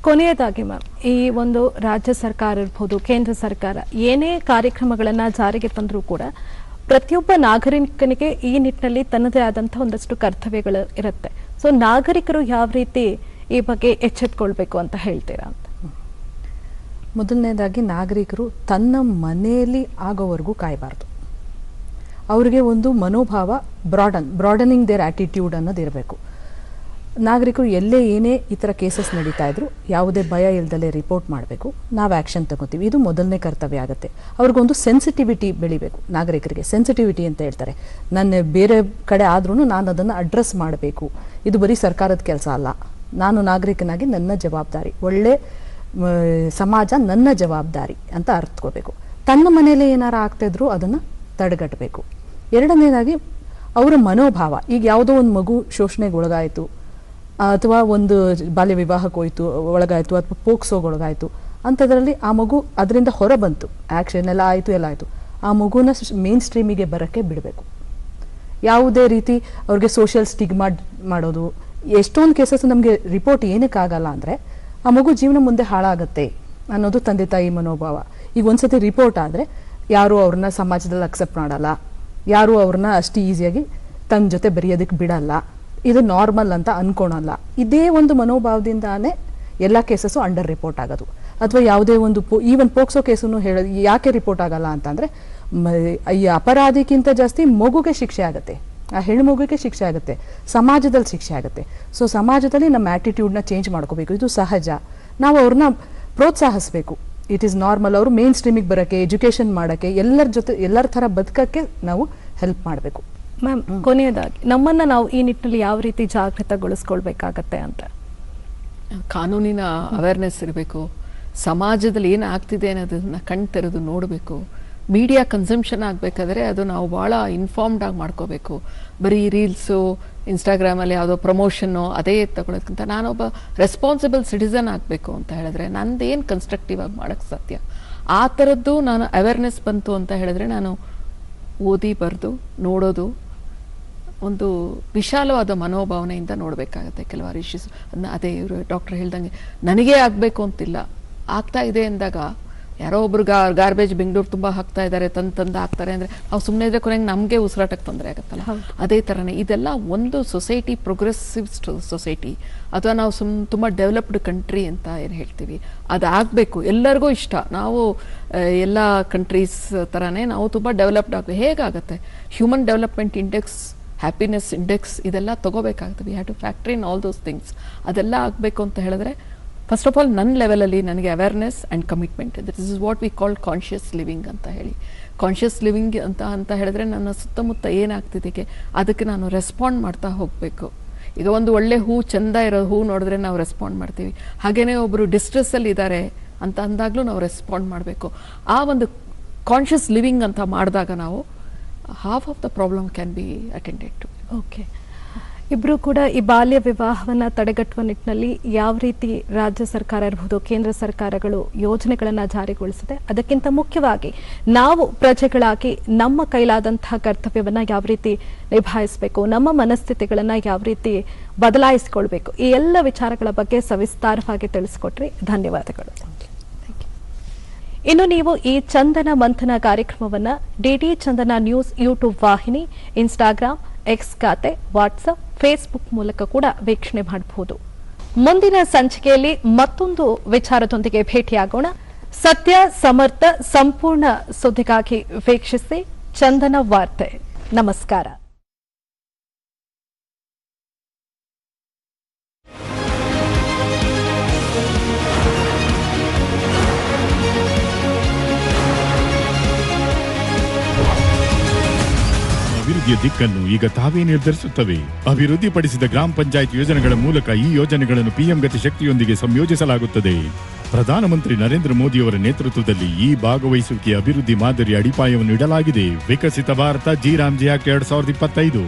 S4: ಕೊನೆಯದಾಗಿ ಮ್ಯಾಮ್, ಈ ಒಂದು ರಾಜ್ಯ ಸರ್ಕಾರ ಇರ್ಬೋದು, ಕೇಂದ್ರ ಸರ್ಕಾರ ಏನೇ ಕಾರ್ಯಕ್ರಮಗಳನ್ನ ಜಾರಿಗೆ ತಂದರೂ ಕೂಡ ಪ್ರತಿಯೊಬ್ಬ ನಾಗರಿಕನಿಗೆ ಈ ನಿಟ್ಟಿನಲ್ಲಿ ತನ್ನದೇ ಆದಂತಹ ಒಂದಷ್ಟು ಕರ್ತವ್ಯಗಳು ಇರುತ್ತೆ. ಸೊ ನಾಗರಿಕರು ಯಾವ ರೀತಿ ಈ ಬಗ್ಗೆ ಎಚ್ಚೆತ್ಕೊಳ್ಬೇಕು ಅಂತ ಹೇಳ್ತೀರಾ ಅಂತ?
S5: ಮೊದಲನೇದಾಗಿ ನಾಗರಿಕರು ತನ್ನ ಮನೆಯಲ್ಲಿ ಆಗೋವರೆಗೂ ಕಾಯಬಾರ್ದು. ಅವರಿಗೆ ಒಂದು ಮನೋಭಾವ ಬ್ರಾಡನಿಂಗ್ ದೇರ್ ಆಟಿಟ್ಯೂಡ್ ಅನ್ನೋದು ಇರಬೇಕು. ನಾಗರಿಕರು ಎಲ್ಲೇ ಏನೇ ಈ ಥರ ಕೇಸಸ್ ನಡೀತಾ ಇದ್ರು ಯಾವುದೇ ಭಯ ಇಲ್ದಲೇ ರಿಪೋರ್ಟ್ ಮಾಡಬೇಕು, ನಾವು ಆ್ಯಕ್ಷನ್ ತಗೋತೀವಿ. ಇದು ಮೊದಲನೇ ಕರ್ತವ್ಯ ಆಗುತ್ತೆ. ಅವ್ರಿಗೊಂದು ಸೆನ್ಸಿಟಿವಿಟಿ ಬೆಳಿಬೇಕು. ನಾಗರಿಕರಿಗೆ ಸೆನ್ಸಿಟಿವಿಟಿ ಅಂತ ಹೇಳ್ತಾರೆ. ನನ್ನ ಬೇರೆ ಕಡೆ ಆದ್ರೂ ನಾನು ಅದನ್ನು ಅಡ್ರೆಸ್ ಮಾಡಬೇಕು. ಇದು ಬರೀ ಸರ್ಕಾರದ ಕೆಲಸ ಅಲ್ಲ, ನಾನು ನಾಗರಿಕನಾಗಿ ನನ್ನ ಜವಾಬ್ದಾರಿ, ಒಳ್ಳೆ ಸಮಾಜ ನನ್ನ ಜವಾಬ್ದಾರಿ ಅಂತ ಅರ್ಥಕೋಬೇಕು. ತನ್ನ ಮನೆಯಲ್ಲೇ ಏನಾರು ಆಗ್ತಾಯಿದ್ರು ಅದನ್ನು ತಡೆಗಟ್ಟಬೇಕು. ಎರಡನೇದಾಗಿ ಅವರ ಮನೋಭಾವ. ಈಗ ಯಾವುದೋ ಒಂದು ಮಗು ಶೋಷಣೆಗೆ ಒಳಗಾಯಿತು, ಅಥವಾ ಒಂದು ಬಾಲ್ಯ ವಿವಾಹಕ್ಕೆ ಹೋಯ್ತು ಒಳಗಾಯಿತು, ಅಥವಾ ಪೋಕ್ಸೋಗೊಳಗಾಯಿತು, ಅಂಥದ್ರಲ್ಲಿ ಆ ಮಗು ಅದರಿಂದ ಹೊರ ಬಂತು, ಆ್ಯಕ್ಷನ್ ಎಲ್ಲ ಆಯಿತು, ಆ ಮಗುನ ಮೇನ್ ಸ್ಟ್ರೀಮಿಗೆ ಬರೋಕ್ಕೆ ಬಿಡಬೇಕು. ಯಾವುದೇ ರೀತಿ ಅವ್ರಿಗೆ ಸೋಷಿಯಲ್ ಸ್ಟಿಗ್ಮಾ ಮಾಡೋದು. ಎಷ್ಟೊಂದು ಕೇಸಸ್ ನಮಗೆ ರಿಪೋರ್ಟ್ ಏನಕ್ಕಾಗಲ್ಲ ಅಂದರೆ ಆ ಮಗು ಜೀವನ ಮುಂದೆ ಹಾಳಾಗತ್ತೆ ಅನ್ನೋದು ತಂದೆ ತಾಯಿ ಮನೋಭಾವ. ಈಗ ಒಂದ್ಸತಿ ರಿಪೋರ್ಟ್ ಆದರೆ ಯಾರು ಅವ್ರನ್ನ ಸಮಾಜದಲ್ಲಿ ಅಕ್ಸೆಪ್ಟ್ ಮಾಡಲ್ಲ, ಯಾರು ಅವ್ರನ್ನ ಅಷ್ಟು ಈಸಿಯಾಗಿ ತನ್ನ ಜೊತೆ ಬೆರೆಯೋದಕ್ಕೆ ಬಿಡಲ್ಲ, ಇದು ನಾರ್ಮಲ್ ಅಂತ ಅನ್ಕೊಳಲ್ಲ. ಇದೇ ಒಂದು ಮನೋಭಾವದಿಂದಾನೇ ಎಲ್ಲ ಕೇಸಸ್ಸು ಅಂಡರ್ ರಿಪೋರ್ಟ್ ಆಗೋದು. ಅಥವಾ ಯಾವುದೇ ಒಂದು ಈವನ್ ಪೋಕ್ಸೋ ಕೇಸನ್ನು ಹೇಳೋದು ಯಾಕೆ ರಿಪೋರ್ಟ್ ಆಗಲ್ಲ ಅಂತಂದರೆ ಈ ಅಪರಾಧಿಗಿಂತ ಜಾಸ್ತಿ ಮಗುಗೆ ಶಿಕ್ಷೆ ಆಗುತ್ತೆ, ಆ ಹೆಣ್ಣು ಮಗುಗೆ ಶಿಕ್ಷೆ ಆಗುತ್ತೆ, ಸಮಾಜದಲ್ಲಿ ಶಿಕ್ಷೆ ಆಗುತ್ತೆ. ಸೊ ಸಮಾಜದಲ್ಲಿ ನಮ್ಮ ಆ್ಯಟಿಟ್ಯೂಡ್ನ ಚೇಂಜ್ ಮಾಡ್ಕೋಬೇಕು. ಇದು ಸಹಜ. ನಾವು ಅವ್ರನ್ನ ಪ್ರೋತ್ಸಾಹಿಸಬೇಕು. It is normal. ಅವರು ಮೇನ್ ಸ್ಟ್ರೀಮಿಗೆ ಬರೋಕ್ಕೆ, ಎಜುಕೇಷನ್ ಮಾಡೋಕ್ಕೆ, ಎಲ್ಲರ ಥರ ಬದುಕಕ್ಕೆ ನಾವು ಹೆಲ್ಪ್ ಮಾಡಬೇಕು.
S4: ಮ್ಯಾಮ್, ಕೊನೆಯದಾಗಿ ನಮ್ಮನ್ನ ನಾವು ಈ ನಿಟ್ಟಿನಲ್ಲಿ ಯಾವ ರೀತಿ ಜಾಗೃತಗೊಳಿಸ್ಕೊಳ್ಬೇಕಾಗತ್ತೆ ಅಂತ?
S6: ಕಾನೂನಿನ ಅವೇರ್ನೆಸ್ ಇರಬೇಕು. ಸಮಾಜದಲ್ಲಿ ಏನು ಆಗ್ತಿದೆ ಅನ್ನೋದನ್ನ ಕಣ್ ತೆರೆದು ನೋಡಬೇಕು. ಮೀಡಿಯಾ ಕನ್ಸಂಪ್ಷನ್ ಆಗಬೇಕಾದ್ರೆ ಅದು ನಾವು ಭಾಳ ಇನ್ಫಾರ್ಮ್ಡ್ ಆಗಿ ಮಾಡ್ಕೋಬೇಕು. ಬರೀ ರೀಲ್ಸು, ಇನ್ಸ್ಟಾಗ್ರಾಮಲ್ಲಿ ಯಾವುದೋ ಪ್ರಮೋಷನ್ನು ಅದೇ ತಗೊಳ್ಳೋದಕ್ಕಿಂತ ನಾನೊಬ್ಬ ರೆಸ್ಪಾನ್ಸಿಬಲ್ ಸಿಟಿಸನ್ ಆಗಬೇಕು ಅಂತ ಹೇಳಿದ್ರೆ ನಂದೇನು ಕನ್ಸ್ಟ್ರಕ್ಟಿವ್ ಆಗಿ ಮಾಡೋಕ್ಕೆ ಸಾಧ್ಯ, ಆ ಥರದ್ದು ನಾನು ಅವೇರ್ನೆಸ್ ಬಂತು ಅಂತ ಹೇಳಿದ್ರೆ ನಾನು ಓದಿ ಬರೆದು ನೋಡೋದು, ಒಂದು ವಿಶಾಲವಾದ ಮನೋಭಾವನೆಯಿಂದ ನೋಡಬೇಕಾಗತ್ತೆ ಕೆಲವಾರು ಇಶ್ಯೂಸ್. ಅದೇ ಇವರು ಡಾಕ್ಟರ್ ಹೇಳ್ದಂಗೆ ನನಗೇ ಆಗಬೇಕು ಅಂತಿಲ್ಲ, ಆಗ್ತಾ ಇದೆ ಅಂದಾಗ ಯಾರೋ ಒಬ್ರು ಗಾರ್ಬೇಜ್ ಬೆಂಗಳೂರು ತುಂಬ ಹಾಕ್ತಾ ಇದ್ದಾರೆ, ತಂದು ಹಾಕ್ತಾರೆ ಅಂದರೆ ನಾವು ಸುಮ್ಮನೆ ಇದ್ರೆ ಕೊನೆಗೆ ನಮಗೆ ಉಸಿರಾಟಕ್ಕೆ ತೊಂದರೆ ಆಗುತ್ತಲ್ಲ. ಅದೇ ಥರನೇ ಇದೆಲ್ಲ ಒಂದು ಸೊಸೈಟಿ, ಪ್ರೋಗ್ರೆಸಿವ್ ಸೊಸೈಟಿ ಅಥವಾ ನಾವು ತುಂಬ ಡೆವಲಪ್ಡ್ ಕಂಟ್ರಿ ಅಂತ ಏನು ಹೇಳ್ತೀವಿ ಅದಾಗಬೇಕು, ಎಲ್ಲರಿಗೂ ಇಷ್ಟ. ನಾವು ಎಲ್ಲ ಕಂಟ್ರೀಸ್ ಥರನೇ ನಾವು ತುಂಬ ಡೆವಲಪ್ಡ್ ಆಗಬೇಕು. ಹೇಗಾಗುತ್ತೆ? Human development index, happiness index ಇದೆಲ್ಲ ತಗೋಬೇಕಾಗುತ್ತೆ. We have to factor in all those things. ಅದೆಲ್ಲ ಆಗಬೇಕು ಅಂತ ಹೇಳಿದ್ರೆ ಫಸ್ಟ್ ಆಫ್ ಆಲ್ ನನ್ನ ಲೆವೆಲಲ್ಲಿ ನನಗೆ awareness and commitment, this is what we call conscious living ಅಂತ ಹೇಳಿ. ಕಾನ್ಷಿಯಸ್ ಲಿವಿಂಗ್ ಅಂತ ಹೇಳಿದ್ರೆ ನನ್ನ ಸುತ್ತಮುತ್ತ ಏನಾಗ್ತಿದೆ ಅದಕ್ಕೆ ನಾನು ರೆಸ್ಪಾಂಡ್ ಮಾಡ್ತಾ ಹೋಗಬೇಕು. ಈಗ ಒಂದು ಒಳ್ಳೆ ಹೂ, ಚೆಂದ ಇರೋ ಹೂ ನೋಡಿದ್ರೆ ನಾವು ರೆಸ್ಪಾಂಡ್ ಮಾಡ್ತೀವಿ. ಹಾಗೆಯೇ ಒಬ್ಬರು ಡಿಸ್ಟ್ರೆಸ್ಸಲ್ಲಿ ಇದ್ದಾರೆ ಅಂತ ಅಂದಾಗಲೂ ನಾವು ರೆಸ್ಪಾಂಡ್ ಮಾಡಬೇಕು. ಆ ಒಂದು ಕಾನ್ಷಿಯಸ್ ಲಿವಿಂಗ್ ಅಂತ ಮಾಡಿದಾಗ ನಾವು half of the problem can be attended to.
S4: Okay, ಇಬ್ಬರು ಕೂಡ ಈ ಬಾಲ್ಯ ವಿವಾಹವನ್ನು ತಡೆಗಟ್ಟುವ ನಿಟ್ಟಿನಲ್ಲಿ ಯಾವ ರೀತಿ ರಾಜ್ಯ ಸರ್ಕಾರ ಇರಬಹುದು, ಕೇಂದ್ರ ಸರ್ಕಾರಗಳು ಯೋಜನೆಗಳನ್ನು ಜಾರಿಗೊಳಿಸಿದೆ, ಅದಕ್ಕಿಂತ ಮುಖ್ಯವಾಗಿ ನಾವು ಪ್ರಜೆಗಳಾಗಿ ನಮ್ಮ ಕೈಲಾದಂತಹ ಕರ್ತವ್ಯವನ್ನು ಯಾವ ರೀತಿ ನಿಭಾಯಿಸಬೇಕು, ನಮ್ಮ ಮನಸ್ಥಿತಿಗಳನ್ನು ಯಾವ ರೀತಿ ಬದಲಾಯಿಸಿಕೊಳ್ಬೇಕು, ಈ ಎಲ್ಲ ವಿಚಾರಗಳ ಬಗ್ಗೆ ಸವಿಸ್ತಾರವಾಗಿ ತಿಳಿಸಿಕೊಟ್ರಿ. ಧನ್ಯವಾದಗಳು. ಇನ್ನು ನೀವು ಈ ಚಂದನ ಮಂಥನ ಕಾರ್ಯಕ್ರಮವನ್ನು ಡಿಡಿ ಚಂದನ ನ್ಯೂಸ್ ಯೂಟ್ಯೂಬ್ ವಾಹಿನಿ, ಇನ್ಸ್ಟಾಗ್ರಾಮ್, ಎಕ್ಸ್ ಖಾತೆ, ವಾಟ್ಸಪ್, ಫೇಸ್ಬುಕ್ ಮೂಲಕ ಕೂಡ ವೀಕ್ಷಣೆ ಮಾಡಬಹುದು. ಮುಂದಿನ ಸಂಚಿಕೆಯಲ್ಲಿ ಮತ್ತೊಂದು ವಿಚಾರದೊಂದಿಗೆ ಭೇಟಿಯಾಗೋಣ. ಸತ್ಯ, ಸಮರ್ಥ, ಸಂಪೂರ್ಣ ಸುದ್ದಿಗಾಗಿ ವೀಕ್ಷಿಸಿ ಚಂದನ ವಾರ್ತೆ. ನಮಸ್ಕಾರ.
S7: ಅಭಿವೃದ್ಧಿಯ ದಿಕ್ಕನ್ನು ಈಗ ತಾವೇ ನಿರ್ಧರಿಸುತ್ತವೆ. ಅಭಿವೃದ್ಧಿಪಡಿಸಿದ ಗ್ರಾಮ ಪಂಚಾಯತ್ ಯೋಜನೆಗಳ ಮೂಲಕ ಈ ಯೋಜನೆಗಳನ್ನು ಪಿಎಂ ಗತಿ ಶಕ್ತಿಯೊಂದಿಗೆ ಸಂಯೋಜಿಸಲಾಗುತ್ತದೆ. ಪ್ರಧಾನಮಂತ್ರಿ ನರೇಂದ್ರ ಮೋದಿಯವರ ನೇತೃತ್ವದಲ್ಲಿ ಈ ಭಾಗವಹಿಸುವಿಕೆಯ ಅಭಿವೃದ್ಧಿ ಮಾದರಿ ಅಡಿಪಾಯವನ್ನು ಇಡಲಾಗಿದೆ. ವಿಕಸಿತ ಭಾರತ ಜಿ ರಾಮ್ಜಿ ಆಕ್ಟ್ 2025.